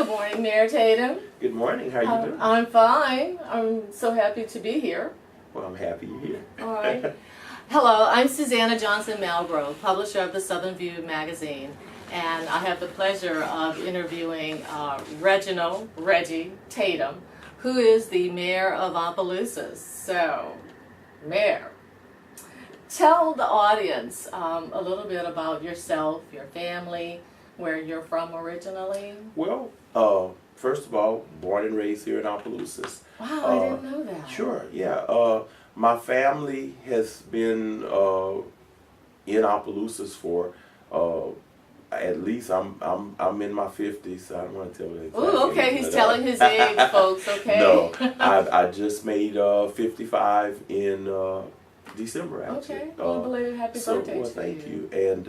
morning, Mayor Tatum. Good morning. How are you doing? I'm fine. I'm so happy to be here. Well, I'm happy you're here. All right. Hello, I'm Susannah Johnson Malbreaux, publisher of the Southern View magazine, and I have the pleasure of interviewing Reggie Tatum, who is the mayor of Opelousas. So, Mayor, tell the audience a little bit about yourself, your family, where you're from originally. Well, first of all, born and raised here in Opelousas. Wow, I didn't know that. Sure, yeah. My family has been in Opelousas for at least I'm in my 50s. I don't want to tell you. Ooh, okay, he's telling his age, folks. Okay. No, I just made 55 in December. Actually. Okay. Well, belated happy birthday. Well, thank you. And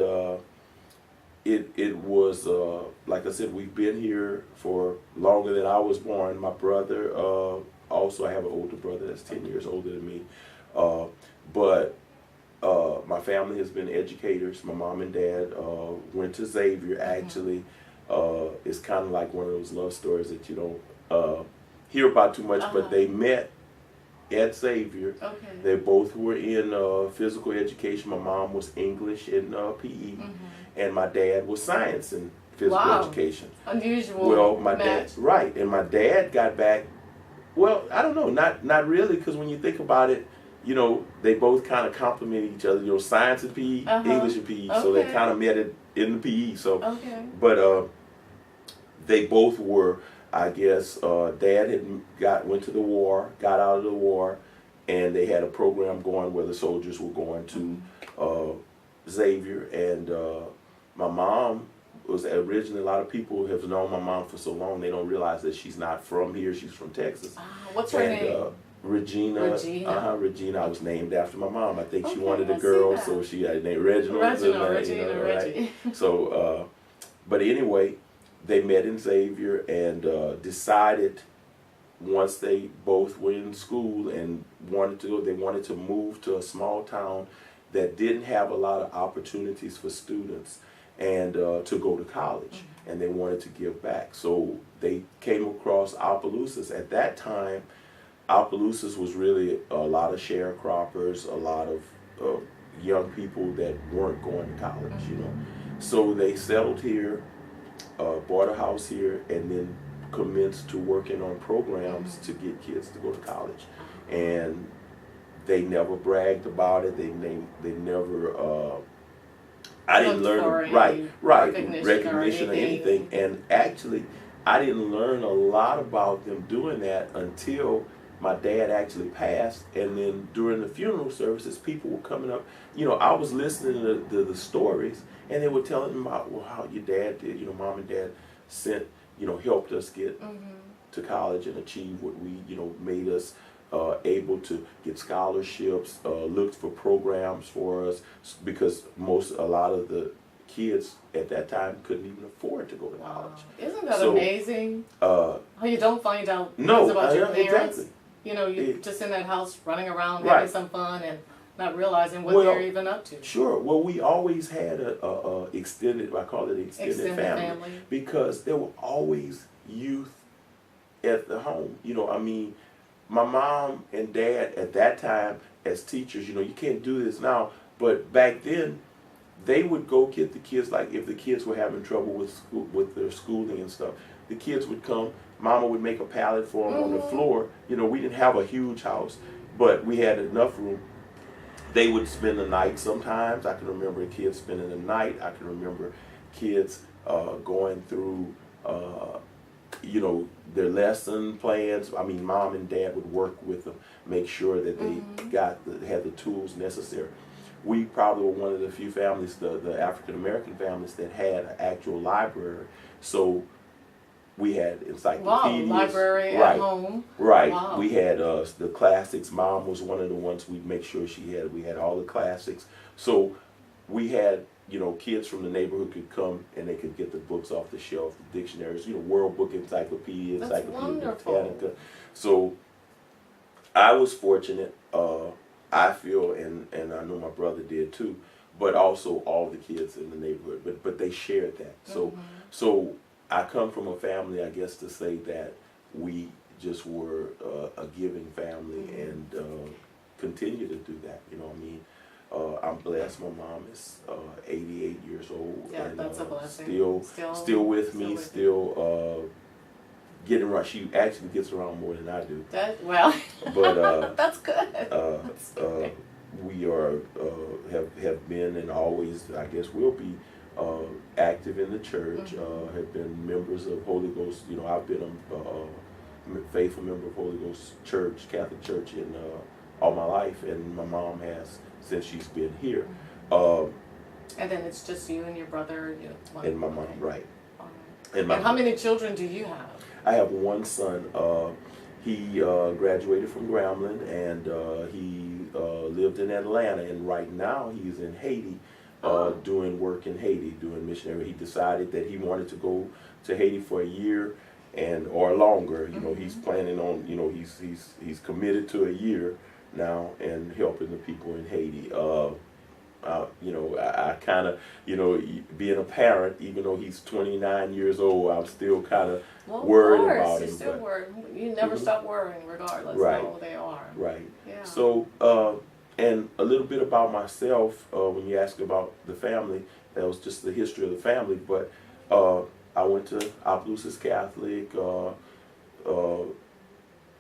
it was like I said, we've been here for longer than I was born. My brother, also I have an older brother that's 10 years older than me, but my family has been educators. My mom and dad went to Xavier. Actually, it's kind of like one of those love stories that you don't hear about too much, but they met at Xavier. Okay. They both were in physical education. My mom was English and PE, and my dad was science and physical education. Unusual. Well, my match. dad, right, and my dad got back. Well, I don't know, not really, because when you think about it, you know, they both kind of complement each other. You know, science and PE, English and PE, so they kind of met it in the PE. So, but they both were. I guess Dad had went to the war, got out of the war, and they had a program going where the soldiers were going to Xavier. And my mom was originally, a lot of people have known my mom for so long, they don't realize that she's not from here, she's from Texas. What's her name? Regina. Regina. I was named after my mom. I think she wanted a girl, so she had named Reginald. Regina. Right? So, but anyway, they met in Xavier and decided once they both were in school and they wanted to move to a small town that didn't have a lot of opportunities for students and to go to college, and they wanted to give back. So they came across Opelousas. At that time, Opelousas was really a lot of sharecroppers, a lot of young people that weren't going to college, you know. So they settled here, bought a house here, and then commenced to working on programs to get kids to go to college. And they never bragged about it. They never. I didn't learn recognition or anything. And actually, I didn't learn a lot about them doing that until my dad actually passed. And then during the funeral services, people were coming up. You know, I was listening to the stories, and they were telling them about how your dad did. You know, mom and dad helped us get to college and achieve what we, made us able to get scholarships, looked for programs for us, because a lot of the kids at that time couldn't even afford to go to college. Isn't that amazing? How you don't find out things about your parents? Exactly. You know, you're just in that house running around having some fun and not realizing what they're even up to. Sure. Well, we always had a extended, I call it extended family, because there were always youth at the home. You know, I mean, my mom and dad at that time as teachers, you can't do this now, but back then they would go get the kids. Like if the kids were having trouble with their schooling and stuff, the kids would come. Mama would make a pallet for them on the floor. You know, we didn't have a huge house, but we had enough room. They would spend the night sometimes. I can remember kids spending the night. I can remember kids going through, their lesson plans. I mean, mom and dad would work with them, make sure that they had the tools necessary. We probably were one of the few families, the African American families, that had an actual library. So we had encyclopedias. Wow, library at home. Right. Wow. We had the classics. Mom was one of the ones we'd make sure we had all the classics. So we had, kids from the neighborhood could come and they could get the books off the shelf, the dictionaries, World Book Encyclopedia, Encyclopedia Britannica. So I was fortunate, I feel, and I know my brother did too, but also all the kids in the neighborhood. But they shared that. So I come from a family, I guess, to say that we just were a giving family, and continue to do that. You know what I mean? I'm blessed. My mom is 88 years old, Yeah, and that's a blessing. Still with me, still getting around. She actually gets around more than I do. But that's good. we are have been and always, I guess, will be active in the church. Have been members of Holy Ghost. You know, I've been a faithful member of Holy Ghost Church, Catholic Church, in all my life, and my mom has since she's been here. And then it's just you and your brother, And my mom, right? And how many children do you have? I have one son. He graduated from Grambling, and he lived in Atlanta, and right now he's in Haiti, doing work in Haiti, doing missionary. He decided that he wanted to go to Haiti for a year or longer. You know, he's planning on, he's committed to a year now and helping the people in Haiti. I kind of, being a parent, even though he's 29 years old, I'm still kind of worried about him. You're still worried. You never stop worrying, regardless of how old they are. Right. Yeah. So, and a little bit about myself, when you ask about the family, that was just the history of the family, but I went to Opelousas Catholic,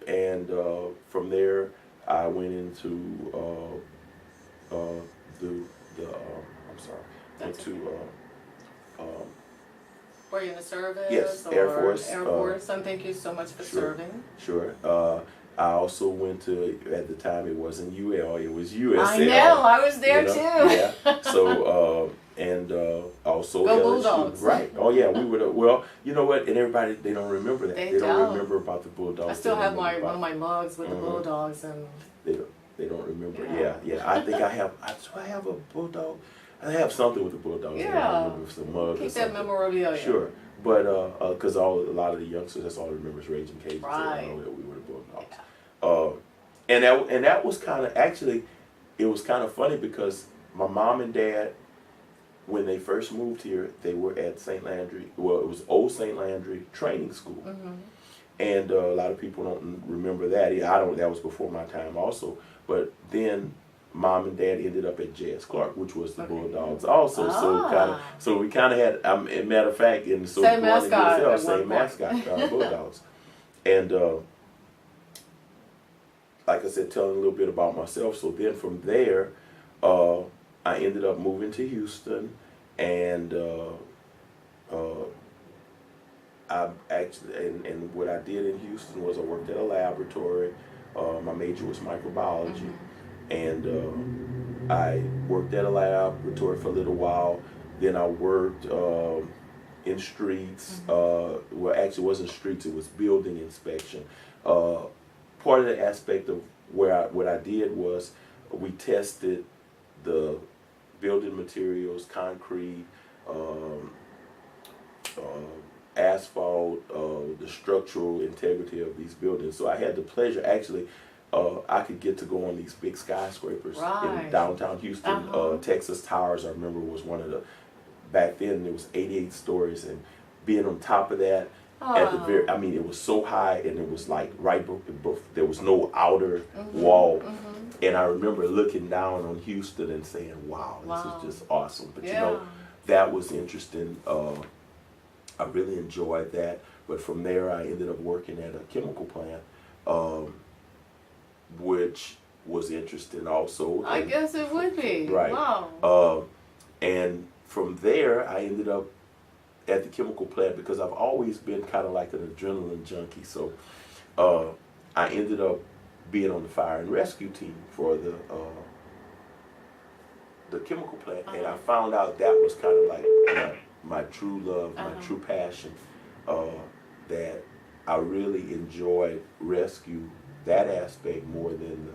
and from there I went into Were you in the service? Yes, or Air Force. Air Force, and thank you so much for serving. Sure. I also went to, at the time it wasn't UL, it was USL. I know, I was there too. Yeah. So, and also Go LSU. Bulldogs. Right. Oh yeah, we were well, you know what, and everybody, they don't remember that. They don't remember about the Bulldogs. I still have one of my mugs with the Bulldogs, and they don't remember. Yeah. I think I have a Bulldog. I have something with the Bulldogs. Yeah. I remember some mugs. Keep that memorabilia. Sure. But because a lot of the youngsters, that's all they remember is Raging Cajuns. Right. They know that we were the Bulldogs. Yeah. And that was kind of, actually, it was kind of funny because my mom and dad, when they first moved here, they were at St. Landry. Well, it was Old St. Landry Training School. And a lot of people don't remember that. I don't. That was before my time also. But then Mom and Dad ended up at J.S. Clark, which was the Bulldogs also. So we kind of had, a matter of fact, and so same mascot, same mascot, Bulldogs. And like I said, telling a little bit about myself. So then from there, I ended up moving to Houston, and I actually, and what I did in Houston was I worked at a laboratory. My major was microbiology. And I worked at a laboratory for a little while. Then I worked in streets. Well, actually, it wasn't streets; it was building inspection. Part of the aspect of what I did was we tested the building materials, concrete, asphalt, the structural integrity of these buildings. So I had the pleasure, actually. I could get to go on these big skyscrapers in downtown Houston. Texas Towers, I remember, was one of the, back then it was 88 stories, and being on top of that, at the very, I mean, it was so high, and it was like there was no outer wall. And I remember looking down on Houston and saying, wow, this is just awesome. But you know, that was interesting. I really enjoyed that. But from there, I ended up working at a chemical plant. Which was interesting also. I guess it would be. Right. Wow. And from there, I ended up at the chemical plant because I've always been kind of like an adrenaline junkie. So I ended up being on the fire and rescue team for the chemical plant. And I found out that was kind of like my true love, my true passion, that I really enjoyed rescue, that aspect, more than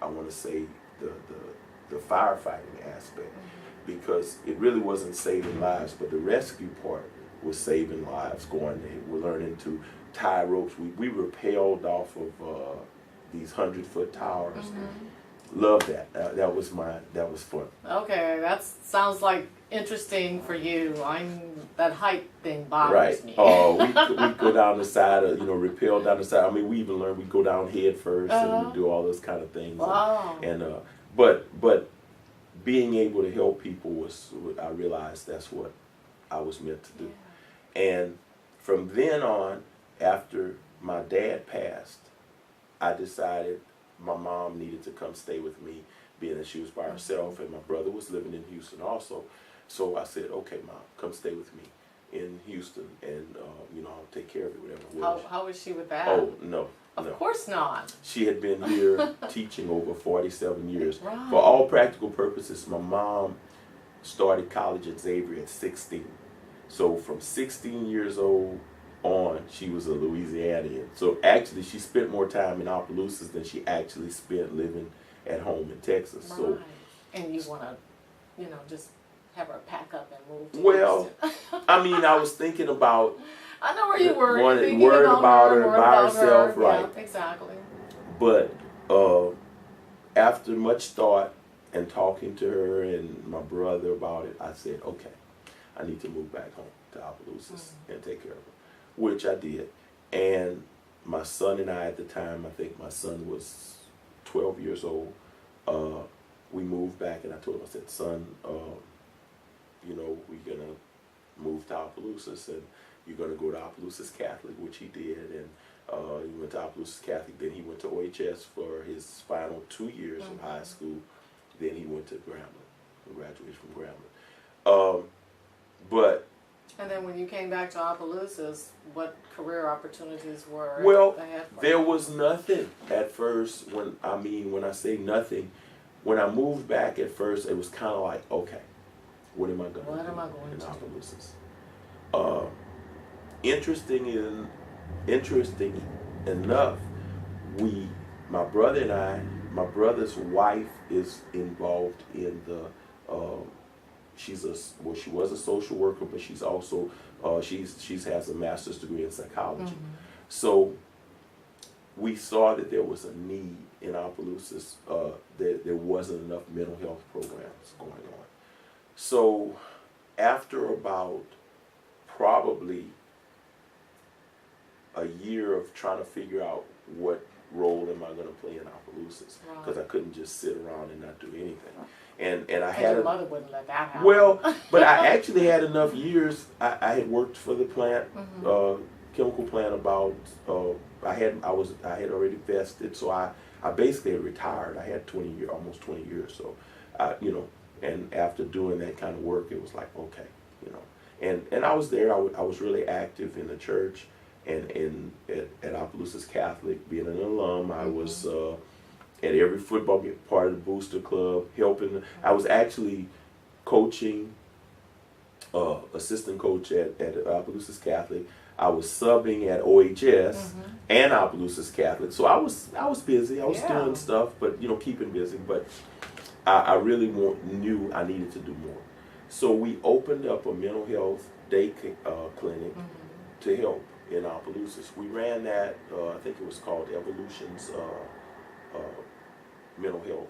I want to say the firefighting aspect, because it really wasn't saving lives, but the rescue part was saving lives. We're learning to tie ropes. We rappelled off of these 100-foot towers. Love that. That was fun. Okay, that sounds like interesting for you. That height thing bothers Right. me. We go down the side of, rappel down the side. I mean, we even learned we go down head 1st and do all those kind of things. Wow. But being able to help people I realized that's what I was meant to do. Yeah. And from then on, after my dad passed, I decided my mom needed to come stay with me, being that she was by herself, and my brother was living in Houston also. So I said, okay, Mom, come stay with me in Houston, and I'll take care of it, whatever. How was she with that? Oh, no. Of course not. She had been here teaching over 47 years. Right. For all practical purposes, my mom started college at Xavier at 16. So from 16 years old on, she was a Louisianian. So actually, she spent more time in Opelousas than she actually spent living at home in Texas. Right. So, and you want to, just have her pack up and move to well, Houston. I mean, I was thinking about. I know where you were. Worried about her by herself, right? Yeah, exactly. But after much thought and talking to her and my brother about it, I said, okay, I need to move back home to Opelousas and take care of her, which I did. And my son and I at the time, I think my son was 12 years old, we moved back, and I told him, I said, son, we're going to move to Opelousas, and you're going to go to Opelousas Catholic, which he did, and he went to Opelousas Catholic, then he went to OHS for his final 2 years of high school, then he went to Grambling, graduated from Grambling. And then when you came back to Opelousas, what career opportunities were ahead for there you? was nothing at first. When I say nothing, when I moved back at first, it was kind of like, okay, what am I going to do in Opelousas? Interesting enough, my brother and I, my brother's wife is involved in the. She was a social worker, but she's also she has a master's degree in psychology. So we saw that there was a need in Opelousas, that there wasn't enough mental health programs going on. So after about probably a year of trying to figure out what role am I going to play in Opelousas, because I couldn't just sit around and not do anything. And I had your mother wouldn't let that happen. Well, but I actually had enough years. I had worked for the plant, chemical plant. About I had already vested, so I basically had retired. I had almost 20 years. So, and after doing that kind of work, it was like, okay, and I was there. I was really active in the church, and at Opelousas Catholic, being an alum, I was. At every football game, part of the booster club, helping. I was actually coaching, assistant coach at Opelousas Catholic. I was subbing at OHS and Opelousas Catholic. So I was busy. I was doing stuff, but keeping busy. But I really knew I needed to do more. So we opened up a mental health day clinic to help in Opelousas. We ran that. I think it was called Evolutions. Mental health.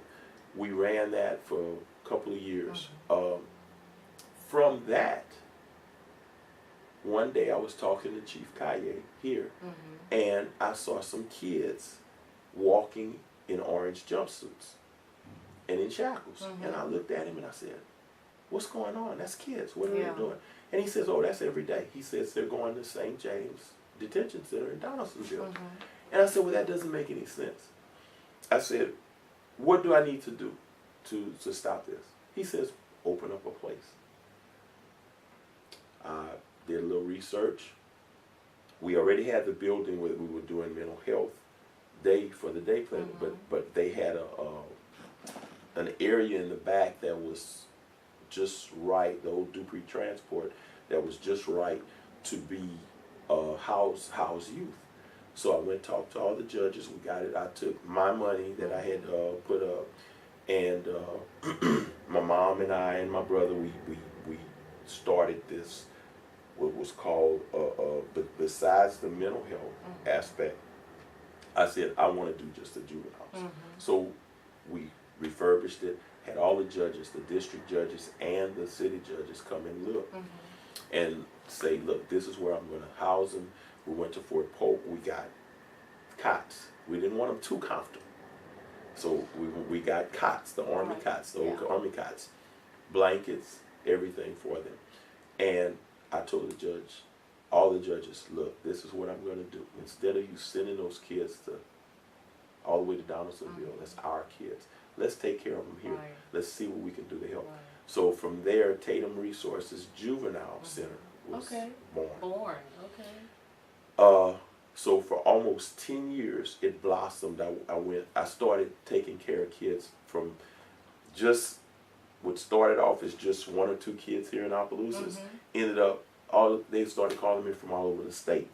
We ran that for a couple of years. From that, one day I was talking to Chief Kaye here, and I saw some kids walking in orange jumpsuits and in shackles. And I looked at him and I said, what's going on? That's kids. What are they doing? And he says, oh, that's every day. He says they're going to St. James Detention Center in Donaldsonville. And I said, well, that doesn't make any sense. I said, what do I need to do to stop this? He says, open up a place. I did a little research. We already had the building where we were doing mental health day for the day clinic, but they had an area in the back that was just right, the old Dupree Transport, that was just right to be house youth. So I went and talked to all the judges. We got it. I took my money that I had put up, and my mom and I and my brother, we started this, what was called, besides the mental health aspect, I said, I want to do just the juveniles. So we refurbished it, had all the judges, the district judges and the city judges come and look and say, look, this is where I'm going to house them. We went to Fort Polk, we got cots. We didn't want them too comfortable. So we got cots, the army cots, the old army cots, blankets, everything for them. And I told the judge, all the judges, look, this is what I'm going to do. Instead of you sending those kids to all the way to Donaldsonville, that's our kids. Let's take care of them here. Right. Let's see what we can do to help. Right. So from there, Tatum Resources Juvenile Center was born. So for almost 10 years, it blossomed. I started taking care of kids from just what started off as just 1 or 2 kids here in Opelousas. Ended up, they started calling me from all over the state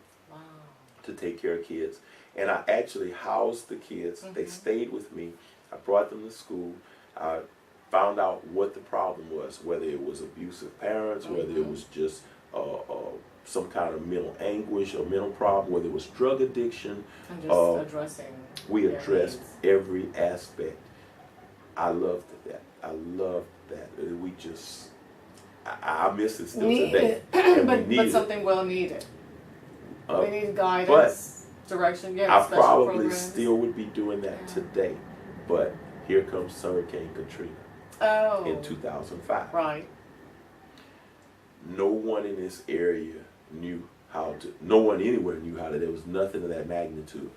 to take care of kids. And I actually housed the kids. They stayed with me. I brought them to school. I found out what the problem was, whether it was abusive parents, whether it was just some kind of mental anguish or mental problem, whether it was drug addiction. And just addressing. We addressed every aspect. I loved that. I loved that. We just, I miss it still today. But something well needed. We need guidance, direction. Yeah, I probably programs. Still would be doing that today. But here comes Hurricane Katrina in 2005. Right. No one in this area knew how to, no one anywhere knew how to, there was nothing of that magnitude.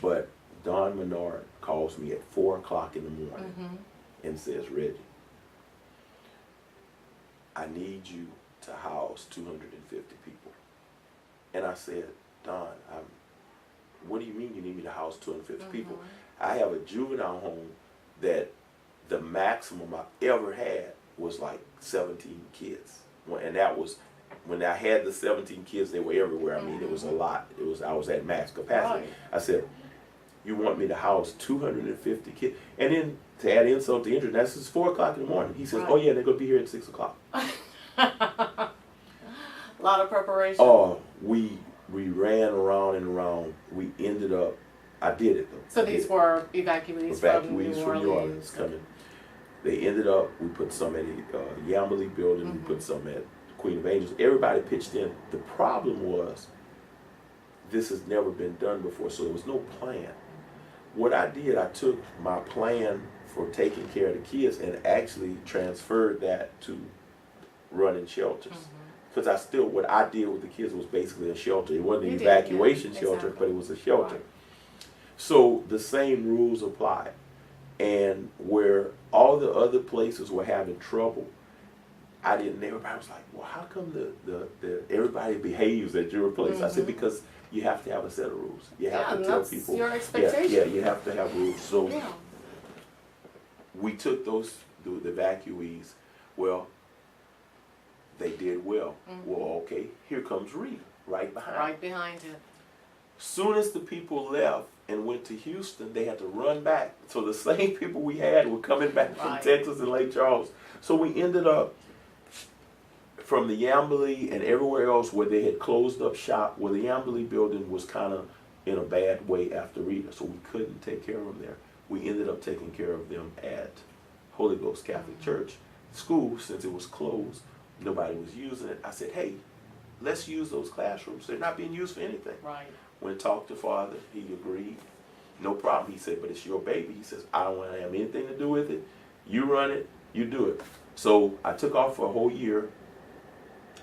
But Don Menard calls me at 4 o'clock in the morning and says, Reggie, I need you to house 250 people. And I said, Don, what do you mean you need me to house 250 people? I have a juvenile home that the maximum I've ever had was like 17 kids. And that was, when I had the 17 kids, they were everywhere. I mean, it was a lot. I was at max capacity. I said, you want me to house 250 kids? And then to add insult to injury, that's just 4 o'clock in the morning. He says, oh yeah, they're going to be here at 6 o'clock. A lot of preparation. Oh, we ran around and around. We ended up, I did it though. So these were evacuees from New Orleans coming. They ended up, we put some at Yambly building, we put some at Queen of Angels. Everybody pitched in. The problem was, this has never been done before, so there was no plan. What I did, I took my plan for taking care of the kids and actually transferred that to running shelters. Because what I did with the kids was basically a shelter. It wasn't an evacuation shelter, but it was a shelter. Right. So the same rules applied. And where all the other places were having trouble, everybody was like, well, how come everybody behaves at your place? I said, because you have to have a set of rules. You have to tell people. Your expectation. Yeah, you have to have rules. So we took the evacuees. Well, they did well. Well, okay, here comes Rita, right behind. Right behind you. Soon as the people left and went to Houston, they had to run back. So the same people we had were coming back from Texas and Lake Charles. So we ended up from the Yambly and everywhere else where they had closed up shop, where the Yambly building was kind of in a bad way after Rita, so we couldn't take care of them there. We ended up taking care of them at Holy Ghost Catholic Church School. Since it was closed, nobody was using it. I said, hey, let's use those classrooms. They're not being used for anything. Right. Went and talked to Father. He agreed. No problem. He said, but it's your baby. He says, I don't want to have anything to do with it. You run it. You do it. So I took off for a whole year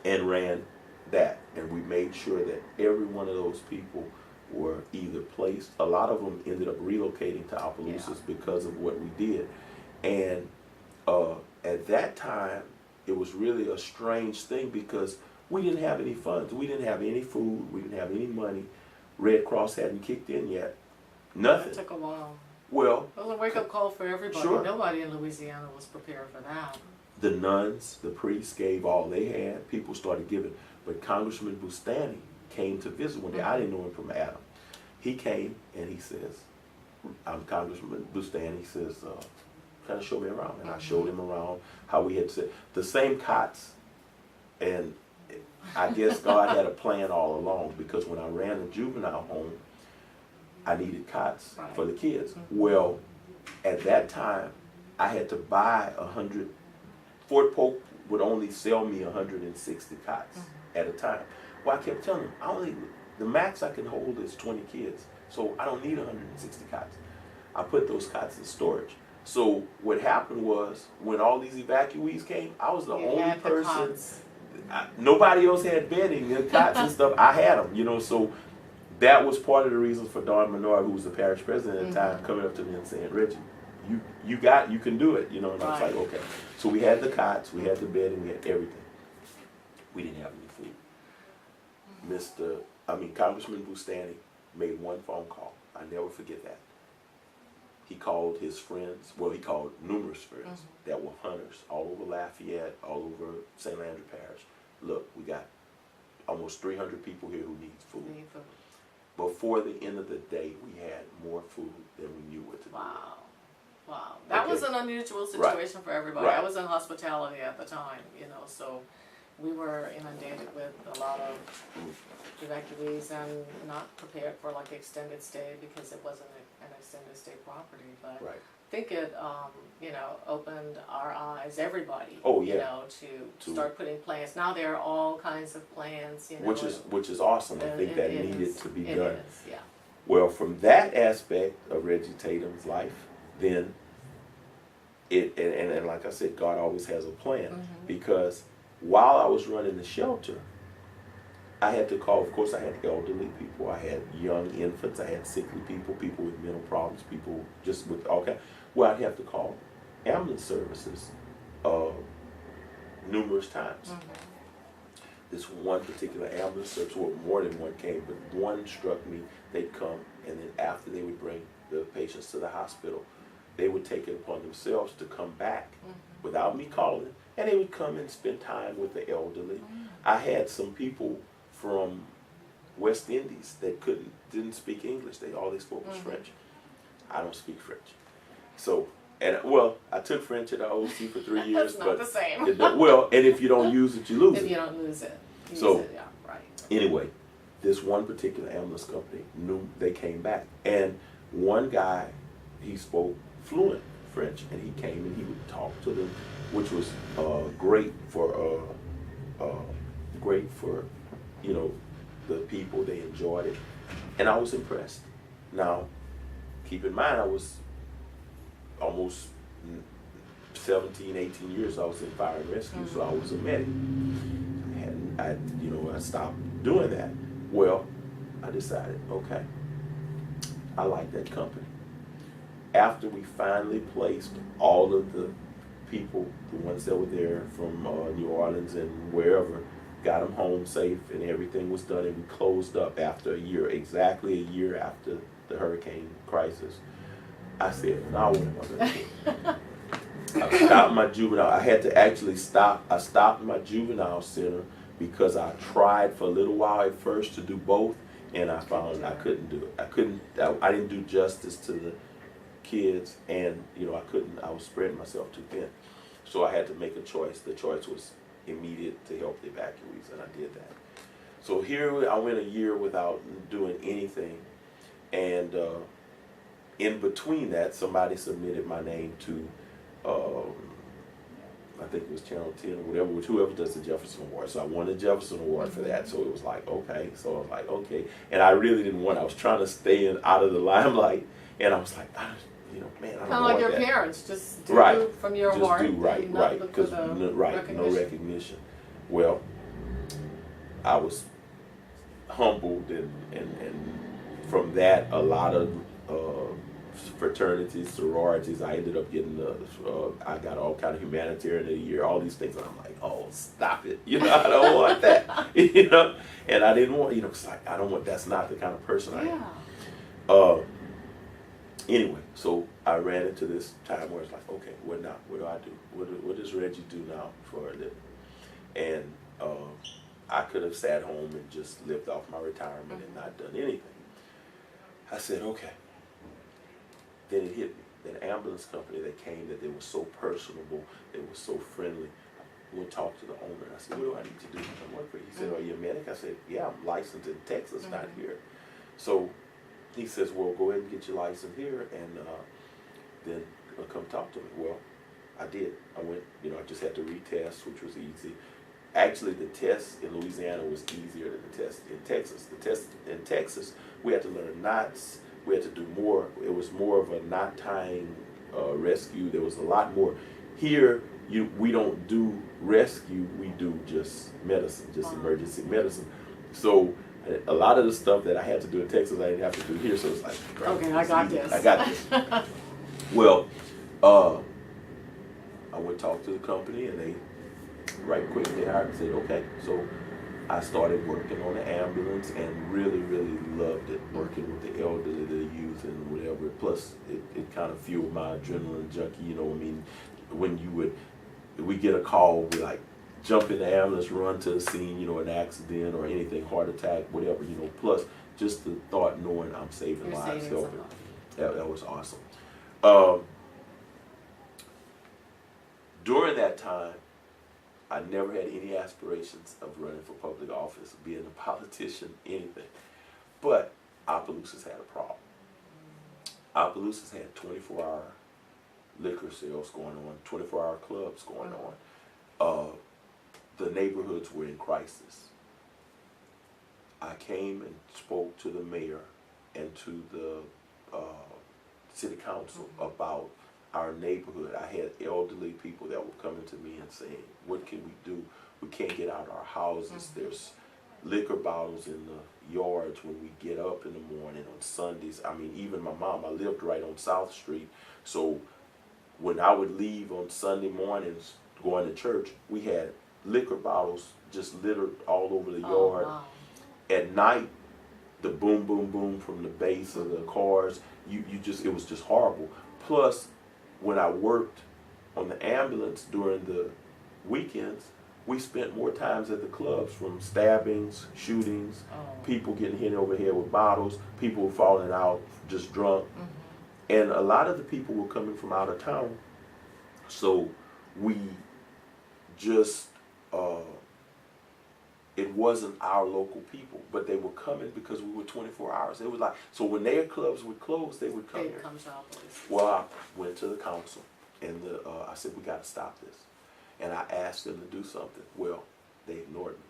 and ran that. And we made sure that every one of those people were either placed. A lot of them ended up relocating to Opelousas because of what we did. And at that time, it was really a strange thing because we didn't have any funds. We didn't have any food. We didn't have any money. Red Cross hadn't kicked in yet. Nothing. It took a while. Well, it was a wake-up call for everybody. Sure. Nobody in Louisiana was prepared for that. The nuns, the priests gave all they had. People started giving. But Congressman Bustani came to visit one day. I didn't know him from Adam. He came and he says, I'm Congressman Bustani. He says, kind of show me around. And I showed him around how we had said the same cots. And I guess God had a plan all along, because when I ran the juvenile home, I needed cots for the kids. Well, at that time, I had to buy 100. Fort Polk would only sell me 160 cots at a time. Well, I kept telling them, the max I can hold is 20 kids, so I don't need 160 cots. I put those cots in storage. So what happened was, when all these evacuees came, I was the only person. Nobody else had bedding and cots and stuff. I had them, you know. So that was part of the reason for Don Menard, who was the parish president at the time, coming up to me and saying, "Reggie, you can do it," you know. And I was like, okay. So we had the cots, we had the bedding, we had everything. We didn't have any food. Congressman Bustani made one phone call. I never forget that. He called his friends, well, he called numerous friends that were hunters all over Lafayette, all over St. Andrew Parish. Look, we got almost 300 people here who need food. Before the end of the day, we had more food than we knew what to do. Wow. That was an unusual situation for everybody. I was in hospitality at the time, you know, so we were inundated with a lot of evacuees and not prepared for like extended stay, because it wasn't an extended stay property. But I think it, opened our eyes, everybody, you know, to start putting plans. Now there are all kinds of plans, you know. Which is awesome. I think that needed to be done. It is, yeah. Well, from that aspect of Reggie Tatum's life, then and like I said, God always has a plan, because while I was running the shelter, I had to call, of course, I had elderly people, I had young infants, I had sickly people, people with mental problems, people just with all kinds. Well, I'd have to call ambulance services numerous times. This one particular ambulance service, well, more than one came, but one struck me. They'd come, and then after they would bring the patients to the hospital, they would take it upon themselves to come back without me calling, and they would come and spend time with the elderly. I had some people from West Indies that didn't speak English. All they spoke was French. I don't speak French. So, I took French at the OC for 3 years. That's not the same. And if you don't use it, you lose it. If you don't lose it. Anyway, this one particular ambulance company knew they came back. And one guy, he spoke fluent French, and he came and he would talk to them, which was great for the people. They enjoyed it, and I was impressed. Now, keep in mind, I was almost 17, 18 years. I was in fire and rescue, so I was a medic. And I stopped doing that. Well, I decided, okay, I like that company. After we finally placed all of the people, the ones that were there from New Orleans and wherever, got them home safe and everything was done, and we closed up after a year, exactly a year after the hurricane crisis, I said, now what am I going to do? I stopped my juvenile. I had to actually stop. I stopped my juvenile center because I tried for a little while at first to do both, and I found I couldn't do it. I didn't do justice to the kids, and I was spreading myself too thin. So I had to make a choice. The choice was immediate to help the evacuees, and I did that. So here I went a year without doing anything, and in between that, somebody submitted my name to I think it was Channel 10 or whatever, whoever does the Jefferson Award. So I won the Jefferson Award for that. So it was like, okay. So I was like, okay. And I really didn't want, I was trying to stay out of the limelight. And I was like, man, I don't want that. Kind of like your parents, just do from your heart. Just do, right. Because, no recognition. Well, I was humbled, and from that, a lot of fraternities, sororities. I ended up getting I got all kind of humanitarian of the year, all these things, and I'm like, oh, stop it, I don't want that, and I didn't want, it's like, I don't want, that's not the kind of person I am. Anyway, so I ran into this time where it's like, okay, what now? What do I do? What does Reggie do now for a living? And I could have sat home and just lived off my retirement and not done anything. I said, okay. Then it hit me. That ambulance company that came, that they were so personable, they were so friendly. I went to talk to the owner, and I said, what do I need to do to work for you? He said, are you a medic? I said, yeah, I'm licensed in Texas, not here. So he says, well, go ahead and get your license here, and then come talk to me. Well, I did. I went, I just had to retest, which was easy. Actually, the test in Louisiana was easier than the test in Texas. The test in Texas, we had to learn knots. We had to do more. It was more of a knot tying rescue. There was a lot more. Here, we don't do rescue. We do just medicine, just emergency medicine. So a lot of the stuff that I had to do in Texas, I didn't have to do here. So it's like, okay, I got this. I got this. Well, I went talk to the company, and they right quick they hired and said, okay. So I started working on the ambulance and really, really loved it, working with the elderly, the youth, and whatever. Plus, it kind of fueled my adrenaline junkie. When we get a call, we like jump in the ambulance, run to the scene, an accident or anything, heart attack, whatever, plus just the thought knowing I'm saving lives, helping. That was awesome. During that time, I never had any aspirations of running for public office, being a politician, anything. But Opelousas had a problem. Opelousas had 24-hour liquor sales going on, 24-hour clubs going on. The neighborhoods were in crisis. I came and spoke to the mayor and to the city council about our neighborhood. I had elderly people that were coming to me and saying, what can we do? We can't get out of our houses. There's liquor bottles in the yards when we get up in the morning on Sundays. I mean, even my mom, I lived right on South Street. So when I would leave on Sunday mornings going to church, we had liquor bottles just littered all over the yard. Wow. At night, the boom, boom, boom from the base of the cars, it was just horrible. Plus, when I worked on the ambulance during the weekends, we spent more times at the clubs, from stabbings, shootings, people getting hit over the head with bottles, people falling out just drunk. And a lot of the people were coming from out of town. So we just, it wasn't our local people, but they were coming because we were 24 hours. It was like, so when their clubs would close, they would come here. Well, I went to the council, and I said, we got to stop this. And I asked them to do something. Well, they ignored me.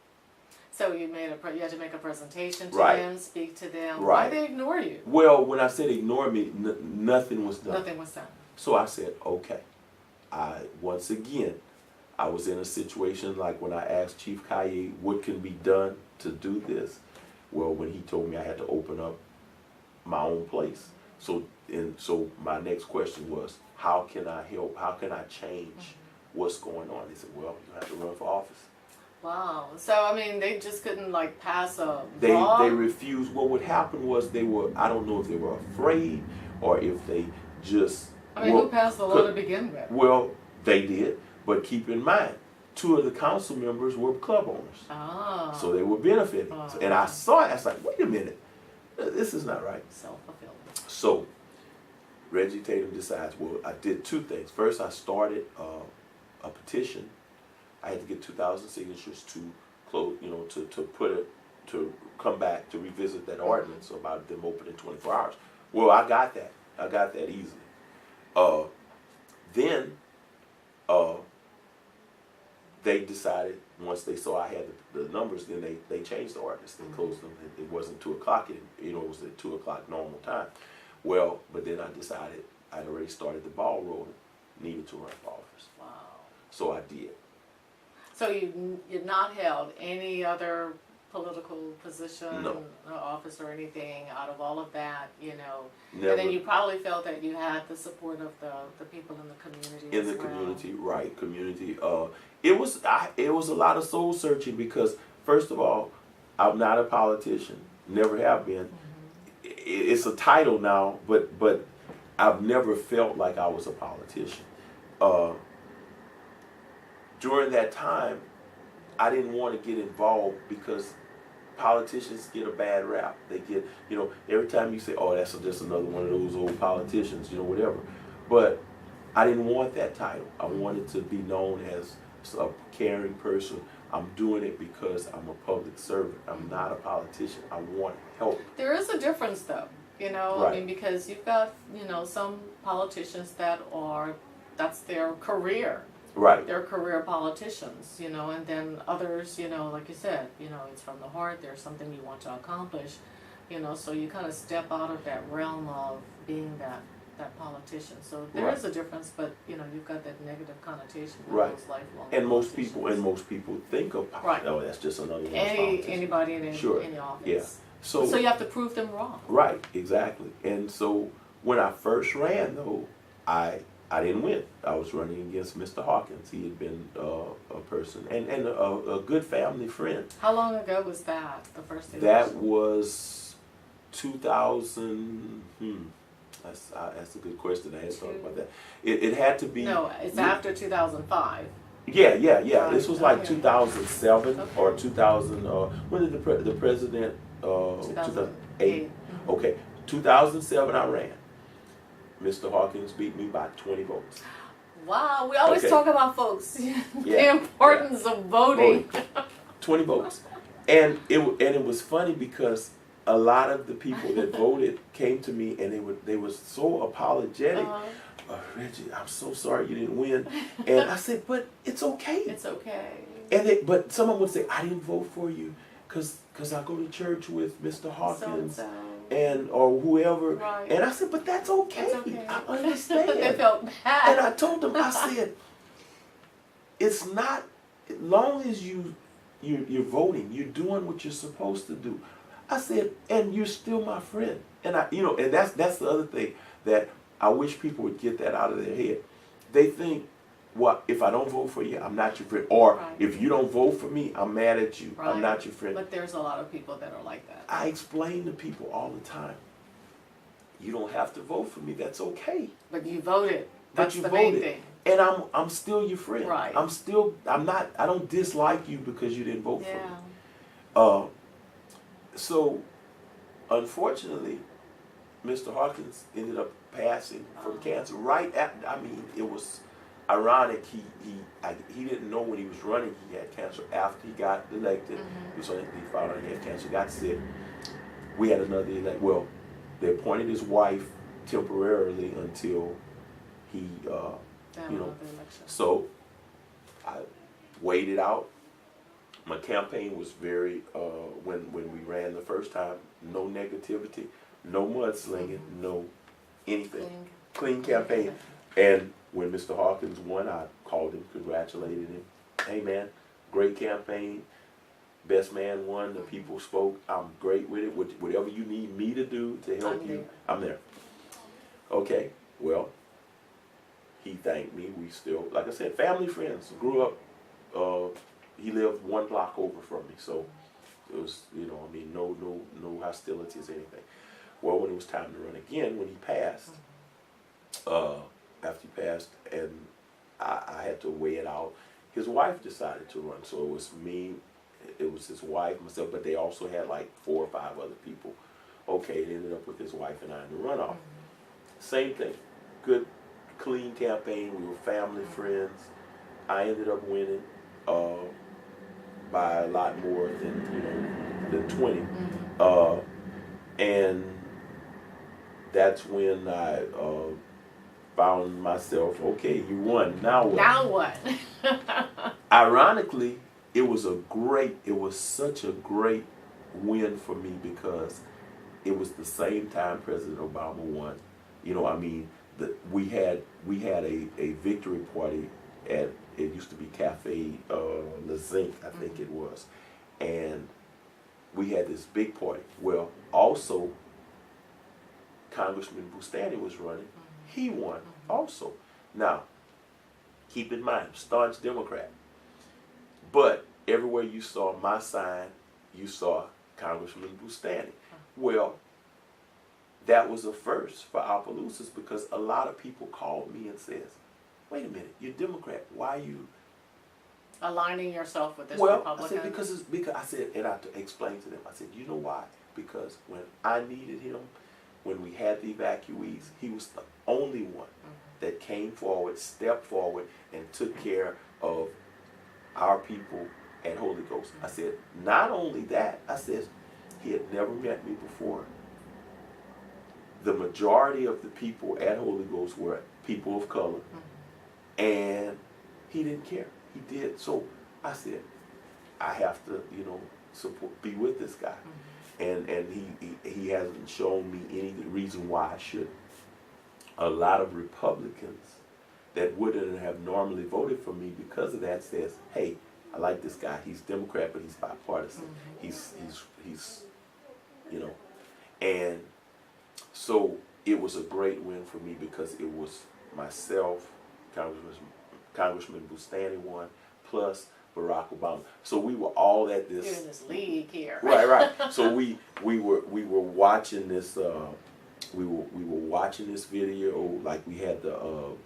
So you had to make a presentation to Right. them, speak to them. Right. Why they ignore you? Well, when I said ignore me, nothing was done. Nothing was done. So I said, okay. Once again, I was in a situation like when I asked Chief Kaye what can be done to do this. Well, when he told me I had to open up my own place. So my next question was, how can I help? How can I change what's going on? They said, well, you have to run for office. Wow. So, I mean, they just couldn't, like, pass a They law? refused. What would happen was I don't know if they were afraid or if they just... I mean, who passed the law to begin with? Well, they did, but keep in mind, 2 of the council members were club owners. Ah. So they were benefiting. And I saw it, I was like, wait a minute, this is not right. Self-fulfilling. So Reggie Tatum decides, well, I did 2 things. First, I started a petition. I had to get 2,000 signatures to close, to come back to revisit that ordinance about them opening 24 hours. Well, I got that. I got that easily. Then they decided, once they saw I had the numbers, then they changed the ordinance. They closed them. It wasn't 2 o'clock. It was at 2 o'clock normal time. Well, but then I decided I'd already started the ball rolling, needed to run for office. Wow. So I did. So you'd not held any other political position, No. office or anything out of all of that, Never. And then you probably felt that you had the support of the people in the community In as the well. community, right? Community. It was a lot of soul searching because, first of all, I'm not a politician. Never have been. It's a title now, but I've never felt like I was a politician. During that time, I didn't want to get involved because politicians get a bad rap. They get, every time you say, oh, that's just another one of those old politicians, whatever. But I didn't want that title. I wanted to be known as a caring person. I'm doing it because I'm a public servant. I'm not a politician. I want help. There is a difference, though, Right. I mean, because you've got, some politicians that are that's their career. Right. They're career politicians, you know, and then others, you know, like you said, you know, it's from the heart, there's something you want to accomplish, you know, so you kind of step out of that realm of being that politician. So there Right. is a difference, but, you know, you've got that negative connotation with Right. those lifelong And most politicians. people think of, Right. oh, that's just another one of those politicians. Anybody in Sure. any office. Yeah. So you have to prove them wrong. right, exactly. And so when I first ran, though, I didn't win. I was running against Mr. Hawkins. He had been a person and a good family friend. How long ago was that, the first election? That was 2000. That's a good question. I hadn't thought about that. It had to be. No, it's after 2005. Yeah. Right, This was like okay. 2007 Okay. or 2000. When did the president? 2008. Okay, 2007 I ran. Mr. Hawkins beat me by 20 votes. Wow, we always Okay. talk about folks, the Yeah, importance of voting. 20 votes. And it was funny because a lot of the people that voted came to me and they were so apologetic. Reggie, I'm so sorry you didn't win. And I said, but it's okay. It's okay. But someone would say, I didn't vote for you because I go to church with Mr. Hawkins So. and or whoever. Right. And I said, but that's okay. It's okay. I understand. They felt bad. And I told them, I said, it's not, as long as you're voting, you're doing what you're supposed to do. I said, and you're still my friend. And and that's the other thing that I wish people would get that out of their head. They think, well, if I don't vote for you, I'm not your friend. Or Right. if you don't vote for me, I'm mad at you. Right. I'm not your friend. But there's a lot of people that are like that. I explain to people all the time, you don't have to vote for me. That's okay. But you voted. But That's you the main voted. thing. And I'm still your friend. Right. I don't dislike you because you didn't vote for me. Yeah. So, unfortunately, Mr. Hawkins ended up passing from cancer right after. I mean, it was ironic. He didn't know when he was running he had cancer. After he got elected, he found out he had cancer. Got sick. We had another elect. Well, they appointed his wife temporarily until he, So, I waited out. My campaign was very, when we ran the first time, no negativity, no mudslinging, no anything. Clean campaign. And when Mr. Hawkins won, I called him, congratulated him. Hey man, great campaign. Best man won, the people spoke. I'm great with it. Whatever you need me to do to help you, I'm there. Okay, well, he thanked me. We still, like I said, family friends. Grew up, he lived one block over from me, so it was, no hostilities or anything. Well, when it was time to run again, when he passed, after he passed, and I had to weigh it out, his wife decided to run, so it was me, it was his wife, myself, but they also had like 4 or 5 other people. Okay, it ended up with his wife and I in the runoff. Same thing, good, clean campaign, we were family, friends. I ended up winning by a lot more than 20. And that's when I found myself, okay, you won, now what? Now what? Ironically, it was such a great win for me because it was the same time President Obama won. We had a victory party at, it used to be Cafe La Zinc, I think it was, and we had this big party. Well, also, Congressman Bustani was running. He won also. Now, keep in mind, staunch Democrat. But everywhere you saw my sign, you saw Congressman Bustani. Well, that was a first for Opelousas because a lot of people called me and says, wait a minute, you're Democrat. Why are you aligning yourself with this Well, Republican? I said, because I said, and I explained to them, I said, you know why? Because when I needed him, when we had the evacuees, he was the only one that came forward, stepped forward, and took care of our people at Holy Ghost. I said, not only that, I said, he had never met me before. The majority of the people at Holy Ghost were people of color. and he didn't care. He did. So I said, I have to, support, be with this guy. And he hasn't shown me any reason why I should. A lot of Republicans that wouldn't have normally voted for me because of that says, hey, I like this guy. He's Democrat, but he's bipartisan. He's and so it was a great win for me because it was myself, Congressman Bustani won, plus Barack Obama. So we were all at this. You're in this league here. Right. So we were watching this. We were watching this video. Like we had the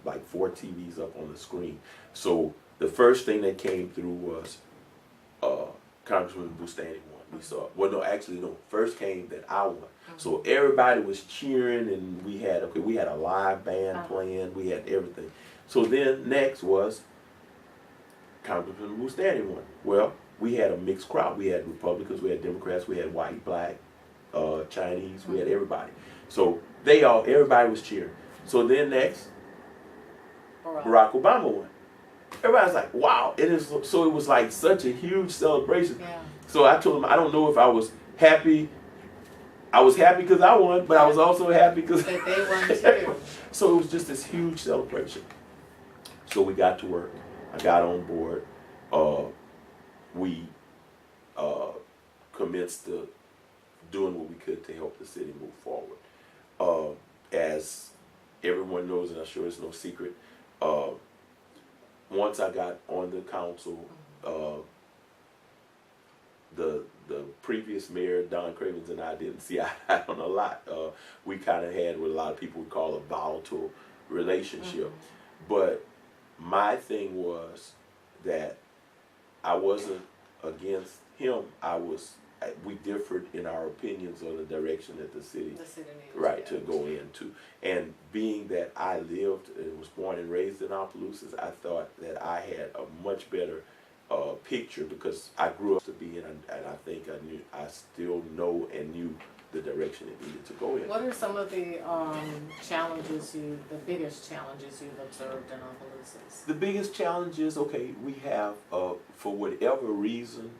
like 4 TVs up on the screen. So the first thing that came through was Congressman Bustani won. We saw. Well, no. First came that I won. So everybody was cheering, and we had a live band playing. We had everything. So then next was Congressman Bustani won. Well, we had a mixed crowd. We had Republicans, we had Democrats, we had white, black, Chinese, we had everybody. So everybody was cheering. So then next, Barack Obama won. Everybody's like, wow. So it was like such a huge celebration. Yeah. So I told him, I don't know if I was happy. I was happy because I won, but I was also happy because that they won too. So it was just this huge celebration. So we got to work. I got on board. We commenced to doing what we could to help the city move forward. As everyone knows, and I'm sure it's no secret, once I got on the council, the previous mayor, Don Cravens, and I didn't see eye on a lot. We kind of had what a lot of people would call a volatile relationship. But my thing was that I wasn't against him. We differed in our opinions on the direction that the city needed to go into. And being that I lived and was born and raised in Opelousas, I thought that I had a much better picture because I grew up to be in, and I think I still know and knew the direction it needed to go in. What are some of the biggest challenges you've observed in Opelousas? The biggest challenge is, we have, for whatever reason,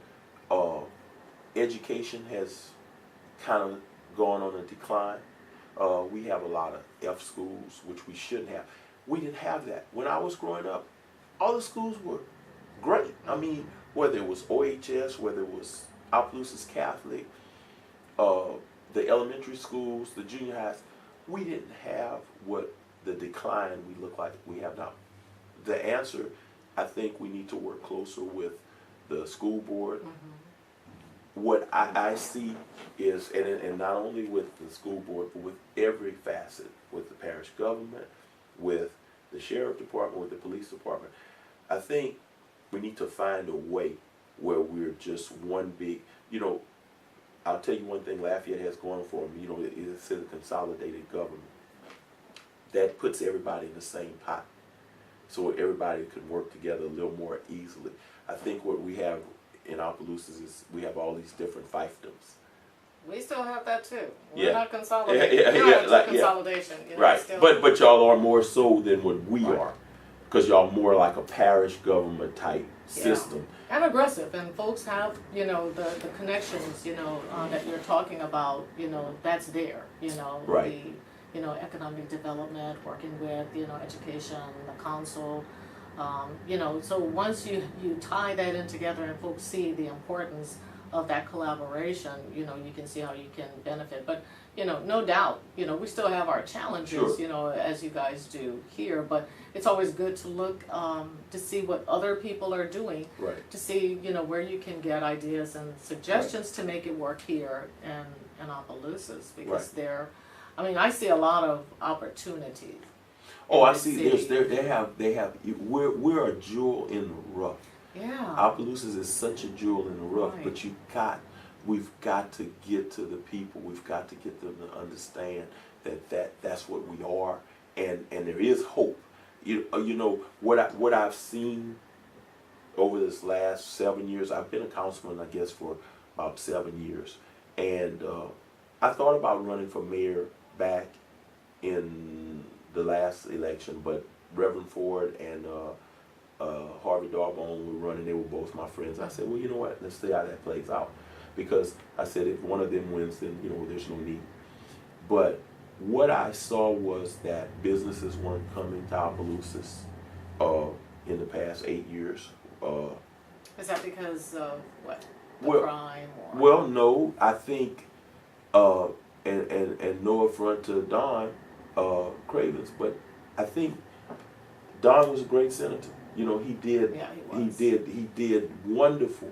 education has kind of gone on a decline. We have a lot of F schools, which we shouldn't have. We didn't have that. When I was growing up, all the schools were great. I mean, whether it was OHS, whether it was Opelousas Catholic, the elementary schools, the junior highs, we didn't have what the decline we look like we have now. The answer, I think we need to work closer with the school board. What I see is, and not only with the school board, but with every facet, with the parish government, with the sheriff department, with the police department, I think we need to find a way where we're just one big, I'll tell you one thing Lafayette has going for them, it's a consolidated government. That puts everybody in the same pot, so everybody can work together a little more easily. I think what we have in Opelousas is we have all these different fiefdoms. We still have that too. We're not consolidated. Consolidation. Right, but y'all are more so than what we are, because y'all more like a parish government type system. And aggressive, and folks have, the connections, that you're talking about, that's there, Right. the, economic development, working with, education, the council, so once you tie that in together and folks see the importance of that collaboration, you can see how you can benefit. But, no doubt, we still have our challenges, as you guys do here, but it's always good to look to see what other people are doing, to see, where you can get ideas and suggestions to make it work here in Opelousas, because I see a lot of opportunities. Oh, I see. We're a jewel in the rough. Yeah. Opelousas is such a jewel in the rough, but we've got to get to the people. We've got to get them to understand that's what we are, and there is hope. What I've seen over this last 7 years. I've been a councilman, I guess, for about 7 years, and I thought about running for mayor back in the last election, but Reverend Ford and Harvey Darbone were running. They were both my friends. I said, well, you know what? Let's see how that plays out. Because I said, if one of them wins, then, you know, there's no need. But what I saw was that businesses weren't coming to Opelousas in the past 8 years. Is that because of what? The Well, crime? Or? well, no. I think, and no affront to Don Cravens, but I think Don was a great senator. You know, he did. Yeah, he was. He did wonderful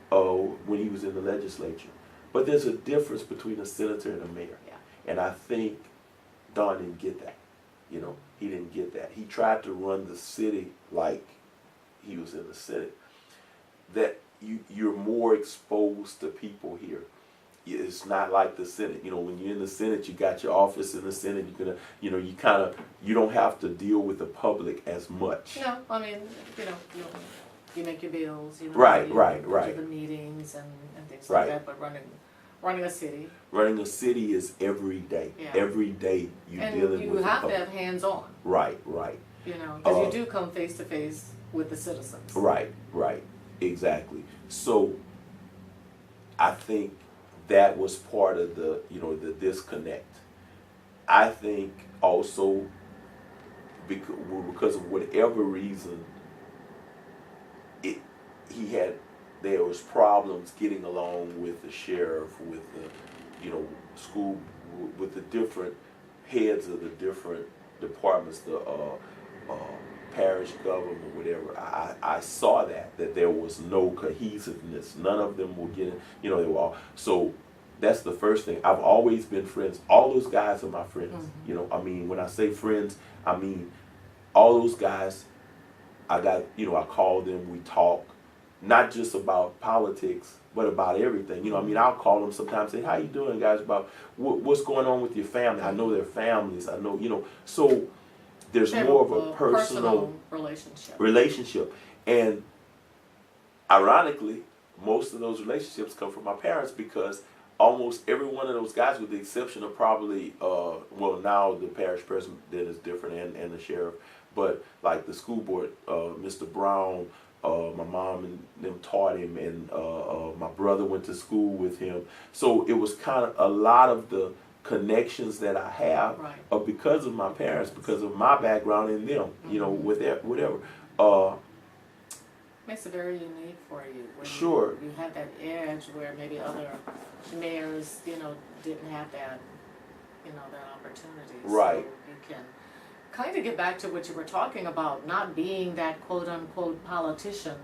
when he was in the legislature. But there's a difference between a senator and a mayor. Yeah. And I think Don didn't get that. You know, he didn't get that. He tried to run the city like he was in the Senate. That you're more exposed to people here. It's not like the Senate. You know, when you're in the Senate, you got your office in the Senate. You're gonna, you know, you don't have to deal with the public as much. No, I mean, you know, you make your bills. You know, Right. you go to the meetings and things like that. But running a city. Running a city is every day. Yeah. Every day you're and dealing you with have the to public. have hands-on. Right. You know, because you do come face to face with the citizens. Right, exactly. So I think that was part of the, you know, the disconnect. I think also because of whatever reason, there was problems getting along with the sheriff, with the, you know, school, with the different heads of the different departments, the parish government, whatever. I saw that there was no cohesiveness. None of them were getting, you know, they were all. So that's the first thing. I've always been friends. All those guys are my friends. Mm-hmm. You know, I mean, when I say friends, I mean all those guys. I call them, we talk, not just about politics, but about everything. You know, I mean, I'll call them sometimes, say, how you doing, guys, about what's going on with your family. I know their families. I know, you know, so there's more of a personal relationship. And ironically, most of those relationships come from my parents, because almost every one of those guys, with the exception of probably, well, now the parish president is different, and the sheriff, but like the school board, Mr. Brown, my mom and them taught him, and my brother went to school with him. So it was kind of a lot of the connections that I have are because of my parents, because of my background in them, you know, with their, whatever. Makes it very unique for you. When Sure. You have that edge where maybe other mayors, you know, didn't have that, you know, that opportunity. Right. So you can kind of get back to what you were talking about, not being that quote-unquote politician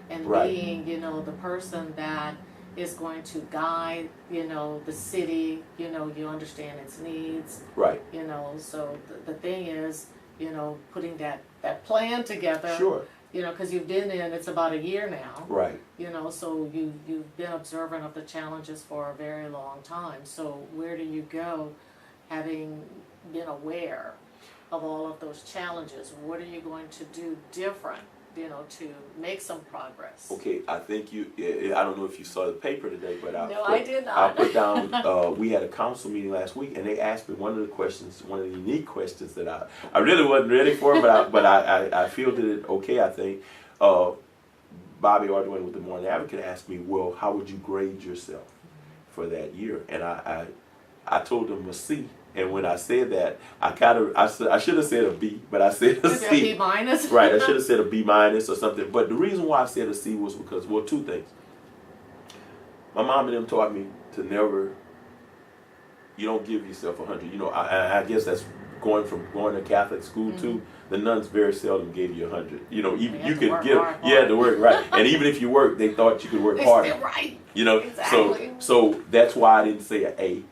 and being, you know, the person that is going to guide, you know, the city, you know, you understand its needs. Right. You know, so the thing is, you know, putting that plan together. Sure. You know, because you've been in, it's about a year now. Right. You know, so you've been observant of the challenges for a very long time. So where do you go, having been aware of all of those challenges? What are you going to do different, you know, to make some progress? Okay, I think I don't know if you saw the paper today, but I did not. I put down, we had a council meeting last week, and they asked me one of the unique questions that I really wasn't ready for, but I fielded it okay, I think. Bobby Arduin with the Morning Advocate asked me, well, how would you grade yourself for that year? And I told him a C. And when I said that, I should have said a B, but I said a C. A B minus? Right, I should have said a B minus or something. But the reason why I said a C was because, well, two things. My mom and them taught me to never, you don't give yourself 100. You know, I guess that's going to Catholic school too. The nuns very seldom gave you 100. You know, even you could get, you had to work, right. And even if you worked, they thought you could work harder. Right. You know, exactly. So that's why I didn't say an A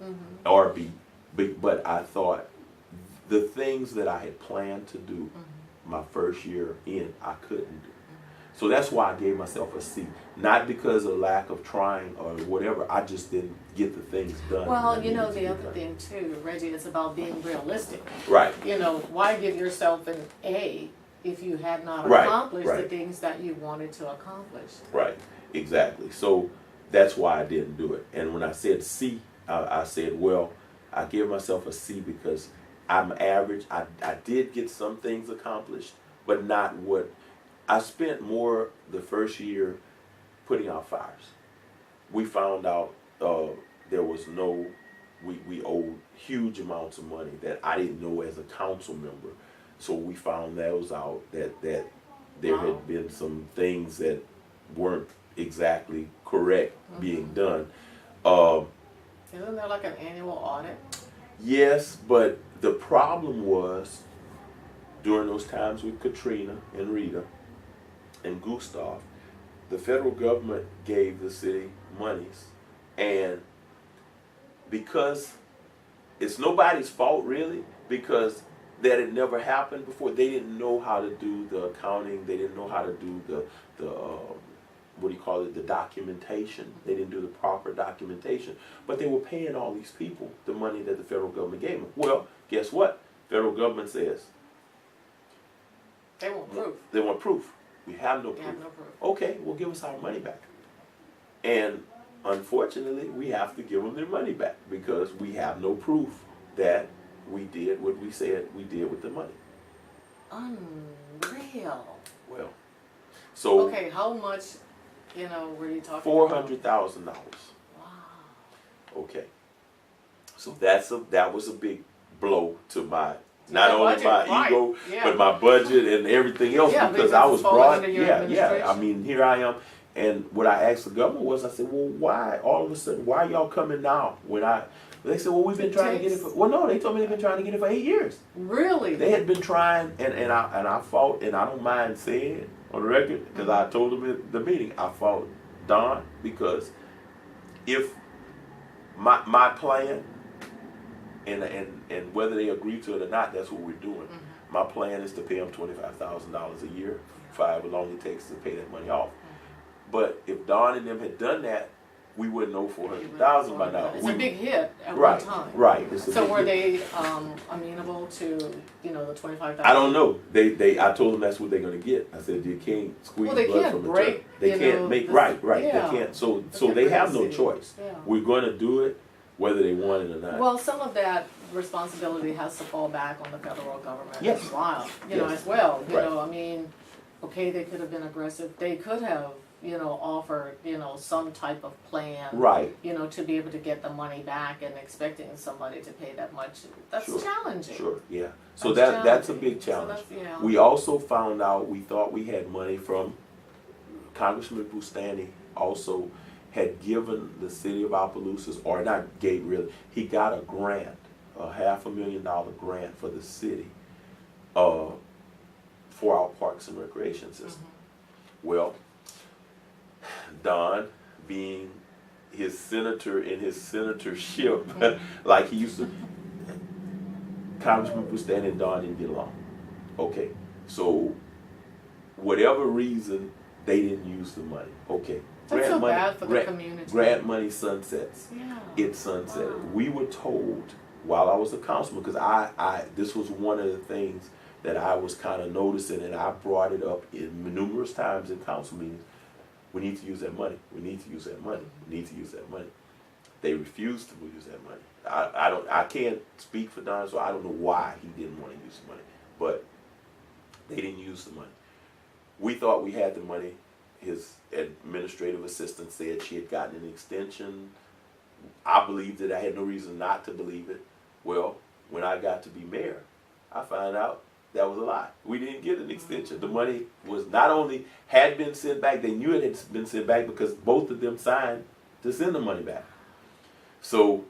or a B. But I thought the things that I had planned to do my first year in, I couldn't do. So that's why I gave myself a C. Not because of lack of trying or whatever. I just didn't get the things done. Well, you know, the other thing too, Reggie, is about being realistic. Right. You know, why give yourself an A if you had not Right, accomplished right. the things that you wanted to accomplish? Right. Exactly. So that's why I didn't do it. And when I said C, I said, well, I give myself a C because I'm average. I did get some things accomplished, but not what I spent more the first year putting out fires. We found out there was no, we owed huge amounts of money that I didn't know as a council member. So we found those out that there had been some things that weren't exactly correct being done. Isn't there like an annual audit? Yes, but the problem was during those times with Katrina and Rita and Gustav, the federal government gave the city monies, and because it's nobody's fault really, because that had never happened before. They didn't know how to do the accounting. They didn't know how to do the what do you call it, the documentation. They didn't do the proper documentation, but they were paying all these people the money that the federal government gave them. Well, guess what? Federal government says they want proof. They want proof. We have no proof. Have no proof. Okay, well, give us our money back. And unfortunately, we have to give them their money back because we have no proof that we did what we said we did with the money. Unreal. Well, so okay, how much, were you talking $400,000. Wow. Okay, so that was a big blow to my not only budget, my right. ego, Yeah. but my budget and everything else because I was it's falling brought. under your I administration. mean, here I am, and what I asked the government was, I said, well, why all of a sudden, why y'all coming now? They said, well, we've been trying to get it for. Well, no, they told me they've been trying to get it for 8 years. Really? They had been trying, and I fought, and I don't mind saying it on the record because I told them at the meeting, I fought Don because if my plan, and whether they agree to it or not, that's what we're doing. My plan is to pay them $25,000 a year for however long it takes to pay that money off. But if Don and them had done that, we wouldn't owe $400,000 by now. It's a big hit at right, one time. Right. So were they amenable to the $25,000? I don't know. I told them that's what they're going to get. I said you can't squeeze well, they blood can't from a break. turtle. They can't make right. Yeah. They can't. So can't they break have the no city. choice. Yeah. We're going to do it whether they want it or not. Well, some of that responsibility has to fall back on the federal government Yes. as well. Yes. As well. Right. I mean, okay, they could have been aggressive. They could have, offered, some type of plan. Right. To be able to get the money back and expecting somebody to pay that much. That's Sure. challenging. Sure. Yeah. So That's that's a challenging. big challenge. So that's, We also found out, we thought we had money from Congressman Bustani also had given the city of Opelousas, or not gave really, he got a grant, a $500,000 grant for the city for our parks and recreation system. Well, Don, being his senator in his senatorship, like he used to, Congressman Bustani and Don didn't get along. Okay, so whatever reason, they didn't use the money. Okay. That's so bad for the community. Grant money sunsets. Yeah. It sunsetted. Wow. We were told while I was a councilman, because this was one of the things that I was kind of noticing, and I brought it up in numerous times in council meetings. We need to use that money. We need to use that money. We need to use that money. They refused to use that money. I can't speak for Don, so I don't know why he didn't want to use the money, but they didn't use the money. We thought we had the money. His administrative assistant said she had gotten an extension. I believed it. I had no reason not to believe it. Well, when I got to be mayor, I found out that was a lie. We didn't get an extension. The money was not only had been sent back, they knew it had been sent back because both of them signed to send the money back. So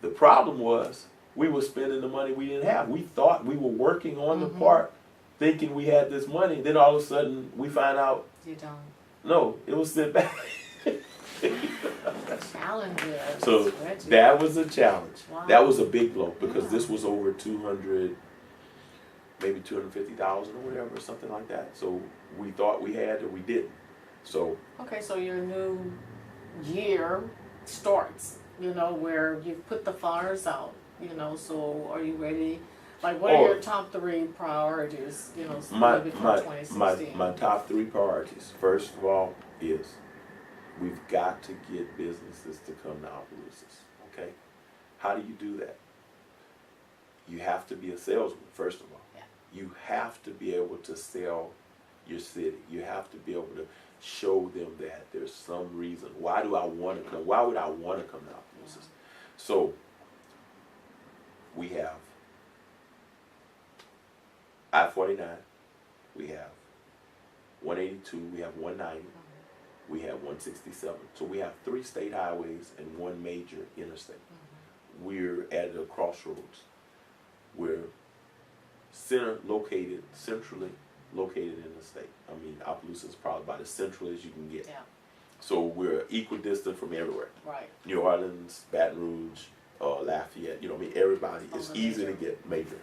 the problem was we were spending the money we didn't have. We thought we were working on the part, thinking we had this money. Then all of a sudden we find out, you don't. no, it was sent back. Challenges. So Reggie. that was a challenge. Wow. That was a big blow because Yeah. this was over 200, maybe 250,000 or whatever, something like that. So we thought we had it, we didn't. So Okay, so your new year starts, where you've put the fires out, so are you ready? Like, what are your top 3 priorities, maybe for 2016? my top 3 priorities, first of all, is we've got to get businesses to come to Opelousas, okay? How do you do that? you have to be a salesman, first of all. Yeah. You have to be able to sell your city. You have to be able to show them that there's some reason. Why do I want to come? Why would I want to come to Opelousas? So we have I-49, we have 182, we have 190, we have 167. So we have 3 state highways and 1 major interstate. We're at a crossroads. We're centrally located in the state. I mean, Opelousas is probably about as central as you can get. Yeah. So we're equidistant from everywhere. Right. New Orleans, Baton Rouge, Lafayette, you know, I mean, everybody, it's the easy to major. get major.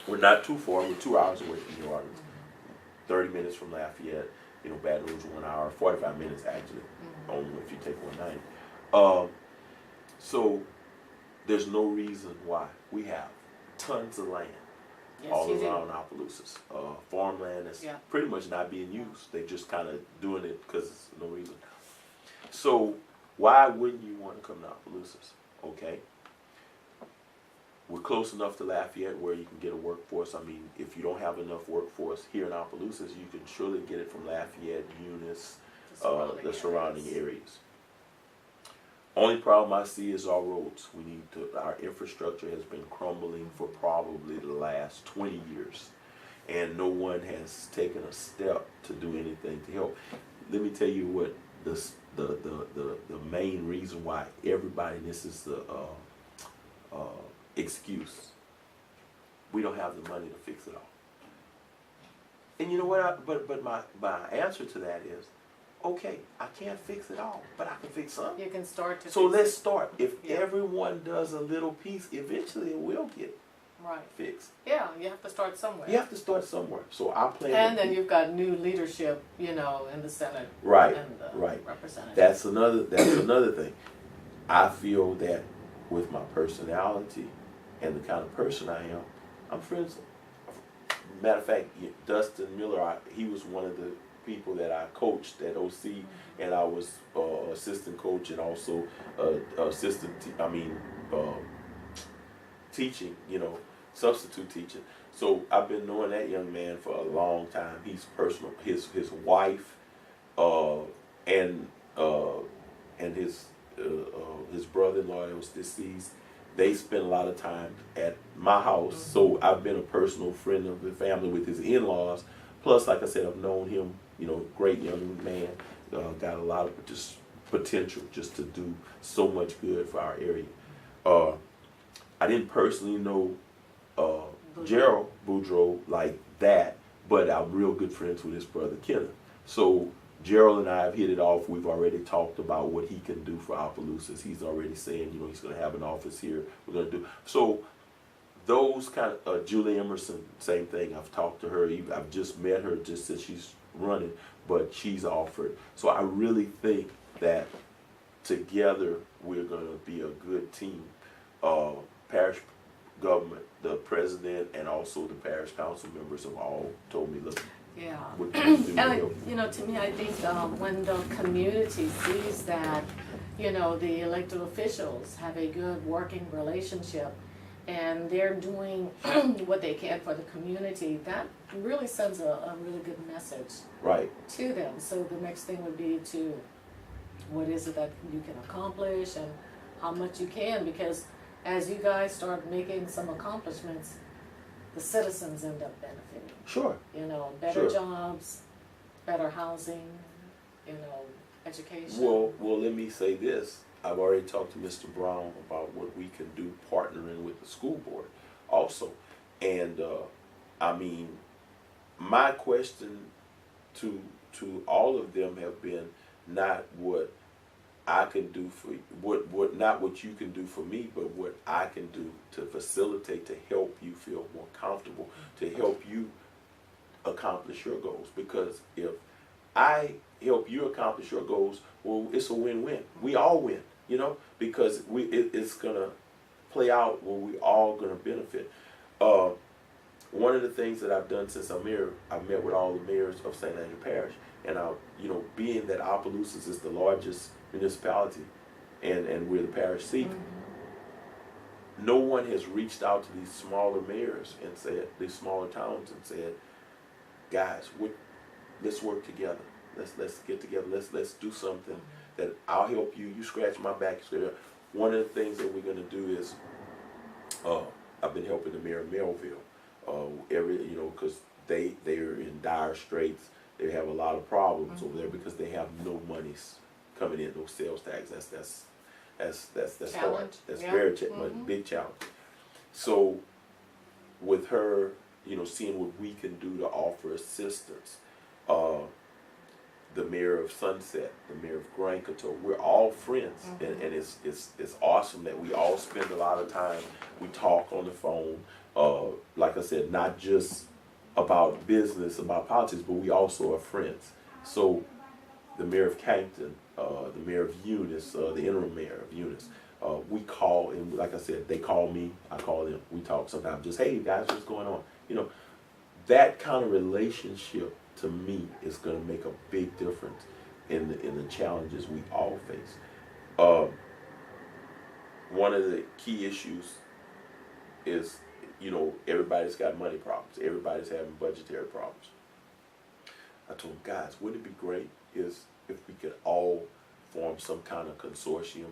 We're not too far, we're 2 hours away from New Orleans. 30 minutes from Lafayette, you know, Baton Rouge 1 hour, 45 minutes actually, only if you take 190. So there's no reason why. We have tons of land all Yes, you around Opelousas. Farmland that's Yeah. pretty much not being used. They just kind of doing it because there's no reason. So why wouldn't you want to come to Opelousas? Okay. We're close enough to Lafayette where you can get a workforce. I mean, if you don't have enough workforce here in Opelousas, you can surely get it from Lafayette, Eunice, the surrounding areas. Only problem I see is our roads. We need to, our infrastructure has been crumbling for probably the last 20 years. And no one has taken a step to do anything to help. Let me tell you what the main reason why everybody, this is the excuse. We don't have the money to fix it all. And you know what, but my answer to that is, okay, I can't fix it all, but I can fix some. You can start to So fix let's it. start. If Yeah. everyone does a little piece, eventually it will get Right. fixed. Yeah, you have to start somewhere. You have to start somewhere. So I plan. And then you've got new leadership, you know, in the Senate Right, and the right. representatives. That's another thing. I feel that with my personality and the kind of person I am, I'm friends. Matter of fact, Dustin Miller, he was one of the people that I coached at OC, and I was assistant coach and also teaching, you know, substitute teaching. So I've been knowing that young man for a long time. He's personal. His wife and his brother-in-law that was deceased, they spent a lot of time at my house. So I've been a personal friend of the family with his in-laws. Plus, like I said, I've known him, you know, great young man, got a lot of just potential just to do so much good for our area. I didn't personally know Gerald Boudreaux like that, but I'm real good friends with his brother Kenna. So Gerald and I have hit it off. We've already talked about what he can do for Opelousas. He's already saying, you know, he's going to have an office here. We're going to do so. Those kind of Julie Emerson, same thing. I've talked to her. I've just met her just since she's running, but she's offered. So I really think that together we're going to be a good team. Parish government, the president, and also the parish council members have all told me, look, Yeah. what can you do to And, help? you know, to me, I think when the community sees that, you know, the elected officials have a good working relationship and they're doing what they can for the community, that really sends a really good message Right. to them. So the next thing would be to, what is it that you can accomplish and how much you can, because as you guys start making some accomplishments, the citizens end up benefiting. Sure. You know, better Sure. jobs, better housing, you know, education. Well, let me say this. I've already talked to Mr. Brown about what we can do partnering with the school board also. And I mean, my question to all of them have been not what I can do for not what you can do for me, but what I can do to facilitate, to help you feel more comfortable, to help you accomplish your goals. Because if I help you accomplish your goals, well, it's a win-win. We all win, you know, because it's gonna play out where we all gonna benefit. One of the things that I've done since I'm here, I've met with all the mayors of St. Andrew Parish, and you know, being that Opelousas is the largest municipality, and we're the parish seat, no one has reached out to these smaller mayors and said, these smaller towns and said, guys, let's work together. Let's get together. Let's do something that I'll help you. You scratch my back. One of the things that we're going to do is, I've been helping the mayor of Melville. Because they're in dire straits. They have a lot of problems over there because they have no monies coming in, no sales tax. That's hard. That's very big challenge. So with her, seeing what we can do to offer assistance, the mayor of Sunset, the mayor of Grand Coteau, we're all friends, and it's awesome that we all spend a lot of time. We talk on the phone, like I said, not just about business, about politics, but we also are friends. So the mayor of Campton, the mayor of Eunice, the interim mayor of Eunice, we call, and like I said, they call me, I call them, we talk sometimes, just, hey guys, what's going on? That kind of relationship to me is going to make a big difference in the challenges we all face. One of the key issues is, everybody's got money problems. Everybody's having budgetary problems. I told them, guys, wouldn't it be great if we could all form some kind of consortium?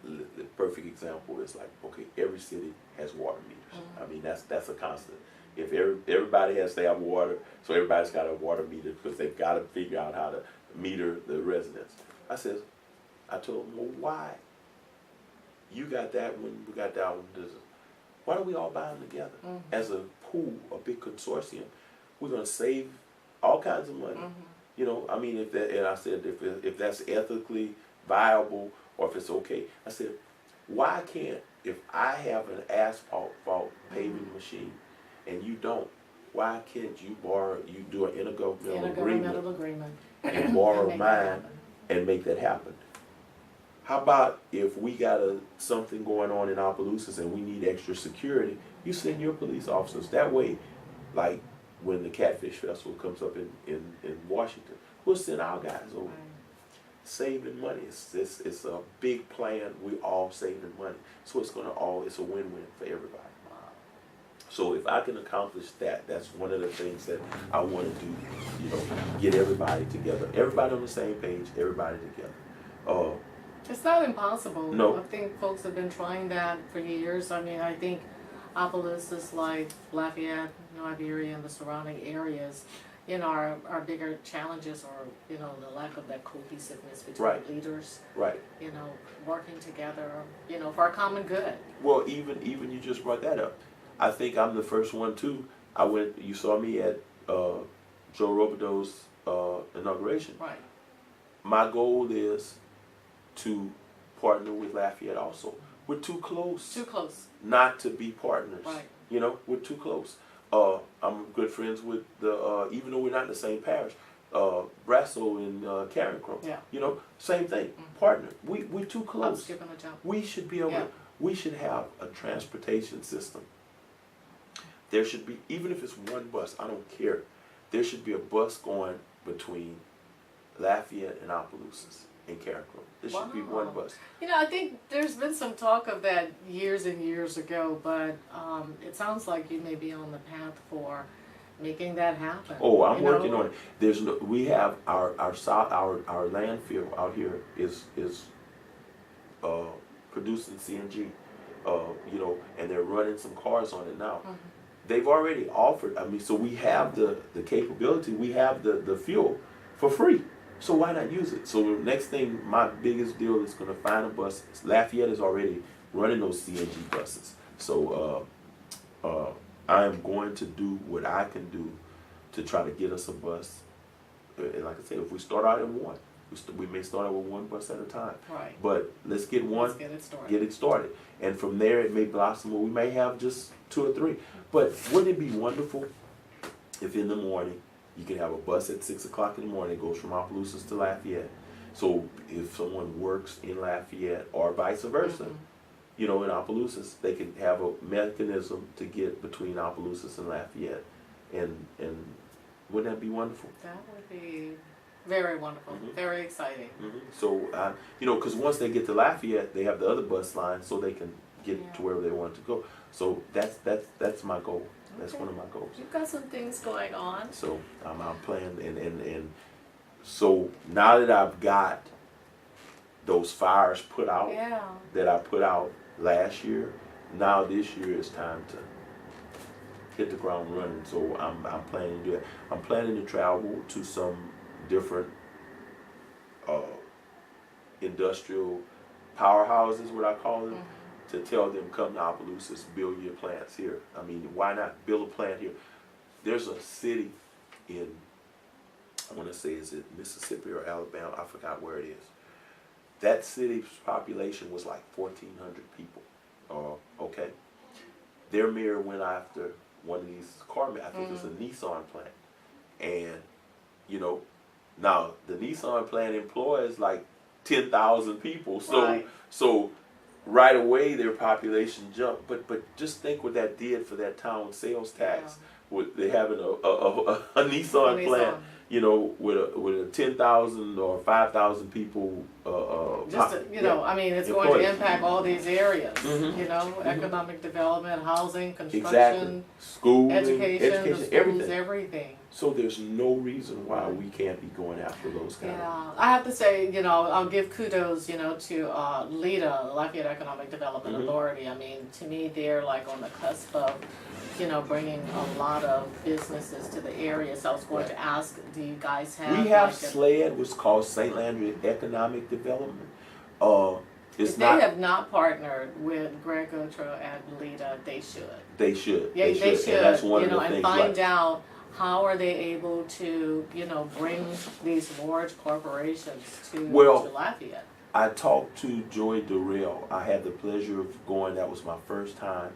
The perfect example is like, okay, every city has water meters. I mean, that's a constant. If everybody has to have water, so everybody's got a water meter because they've got to figure out how to meter the residents. I told them, well, why? You got that one, we got that one. Why don't we all buy them together as a pool, a big consortium? We're going to save all kinds of money. I mean, if that's ethically viable or if it's okay. I said, why can't, if I have an asphalt paving machine and you don't, why can't you do an intergovernmental agreement and borrow mine and make that happen? How about if we got something going on in Opelousas and we need extra security, you send your police officers. That way, like when the Catfish Festival comes up in Washington, we'll send our guys over. Saving money. It's a big plan. We all saving money. So it's a win-win for everybody. So if I can accomplish that, that's one of the things that I want to do, get everybody together. Everybody on the same page, everybody together. It's not impossible. No. I think folks have been trying that for years. I mean, I think Opelousas, like Lafayette, Iberia, and the surrounding areas, our bigger challenges are, the lack of that cohesiveness between leaders. Right. Working together, for a common good. Well, even you just brought that up. I think I'm the first one too. You saw me at Joe Robideau's inauguration. Right. My goal is to partner with Lafayette also. We're too close. Too close. Not to be partners. Right. We're too close. I'm good friends with even though we're not in the same parish, Brasso and Carencro. Yeah. Same thing. Partner. We're too close. I'm skipping a jump. We should be able. We should have a transportation system. There should be, even if it's one bus, I don't care. There should be a bus going between Lafayette and Opelousas and Carencro. There should be one bus. I think there's been some talk of that years and years ago, but it sounds like you may be on the path for making that happen. Oh, I'm working on it. We have our landfill out here is producing CNG, and they're running some cars on it now. They've already offered. I mean, so we have the capability. We have the fuel for free. So why not use it? So the next thing, my biggest deal is going to find a bus. Lafayette is already running those CNG buses. So I am going to do what I can do to try to get us a bus. And like I said, if we start out in one, we may start out with one bus at a time. Right. But let's get one. Let's get it started. Get it started. And from there, it may blossom. Or we may have just 2 or 3. But wouldn't it be wonderful if in the morning you could have a bus at 6 o'clock in the morning that goes from Opelousas to Lafayette? So if someone works in Lafayette or vice versa, in Opelousas, they can have a mechanism to get between Opelousas and Lafayette. And wouldn't that be wonderful? That would be very wonderful, very exciting. So, because once they get to Lafayette, they have the other bus line, so they can get to wherever they wanted to go. So that's my goal. That's one of my goals. You've got some things going on. So I'm planning, and so now that I've got those fires put out that I put out last year, now this year it's time to hit the ground running. So I'm planning to do it. I'm planning to travel to some different industrial powerhouses, what I call them, to tell them, come to Opelousas, build your plants here. I mean, why not build a plant here? There's a city in, I want to say, is it Mississippi or Alabama? I forgot where it is. That city's population was like 1,400 people. Okay. Their mayor went after one of these car, I think it was a Nissan plant. And, you know, now the Nissan plant employs like 10,000 people. So, so right away their population jumped. But just think what that did for that town sales tax. With they having a Nissan plant, you know, with a 10,000 or 5,000 people. Just to, you know, I mean, it's going to impact all these areas. You know, economic development, housing, construction, school, education, the schools, everything. So there's no reason why we can't be going after those kind of. I have to say, you know, I'll give kudos, you know, to LEDA, Lafayette Economic Development Authority. I mean, to me, they're like on the cusp of, you know, bringing a lot of businesses to the area. So I was going to ask, do you guys have? We have SLED, which is called St. Landry Economic Development. If they have not partnered with Greg Otro and LEDA, they should. They should. Yeah, they should. And that's one you of know, the and things. Find out how are they able to, you know, bring these large corporations to Lafayette. I talked to Joy Durrell. I had the pleasure of going. That was my first time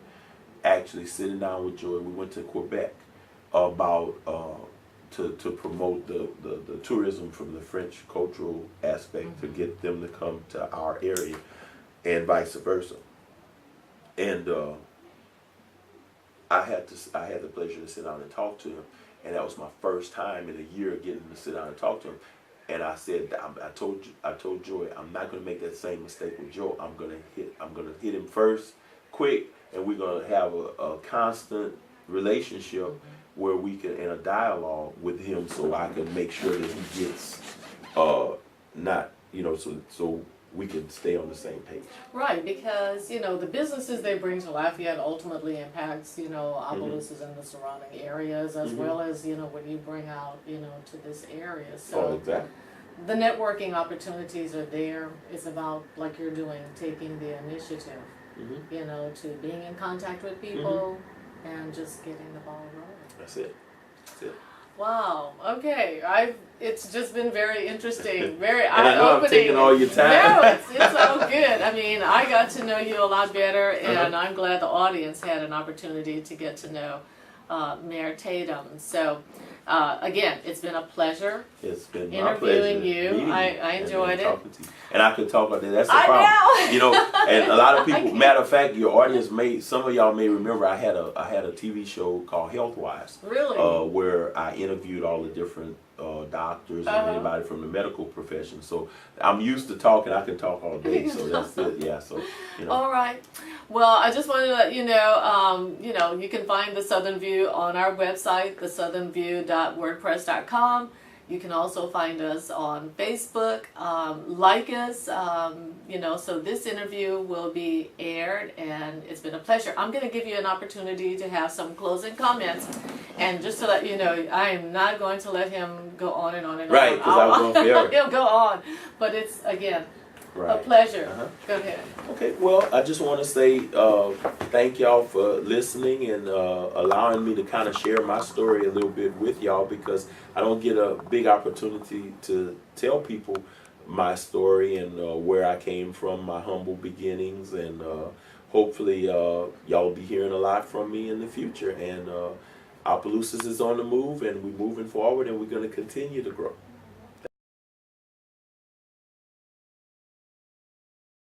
actually sitting down with Joy. We went to Quebec about to promote the tourism from the French cultural aspect, to get them to come to our area and vice versa. And I had the pleasure to sit down and talk to him, and that was my first time in a year getting to sit down and talk to him. And I said, I told Joy, I'm not going to make that same mistake with Joe. I'm going to hit him first, quick, and we're going to have a constant relationship where we can, in a dialogue with him, so I can make sure that he gets not, you know, so we can stay on the same page. Right, because, you know, the businesses they bring to Lafayette ultimately impacts, you know, Opelousas and the surrounding areas, as well as, you know, when you bring out, you know, to this area. So exactly. The networking opportunities are there. It's about, like you're doing, taking the initiative, you know, to being in contact with people and just getting the ball rolling. That's it. That's it. Wow. Okay. It's just been very interesting, very eye-opening. I know I'm taking all your time. No, it's all good. I mean, I got to know you a lot better, and I'm glad the audience had an opportunity to get to know Mayor Tatum. So, again, it's been a pleasure. It's been interviewing you. I enjoyed it. And I could talk about that. That's the problem. I know. You know, and a lot of people. Matter of fact, your audience some of y'all may remember. I had a TV show called Healthwise. Really? Where I interviewed all the different doctors and anybody from the medical profession. So I'm used to talking. I can talk all day. So that's it. Yeah. So you know. All right. Well, I just wanted to let you know, you can find the Southern View on our website, thesouthernview.wordpress.com. You can also find us on Facebook, like us, so this interview will be aired, and it's been a pleasure. I'm going to give you an opportunity to have some closing comments, and just to let you know, I am not going to let him go on and on and on. Right, because I was going forever. He'll go on, but it's, again, a pleasure. Go ahead. Okay, well, I just want to say thank y'all for listening and allowing me to kind of share my story a little bit with y'all, because I don't get a big opportunity to tell people my story and where I came from, my humble beginnings, and hopefully y'all will be hearing a lot from me in the future. And Opelousas is on the move, and we're moving forward, and we're going to continue to grow.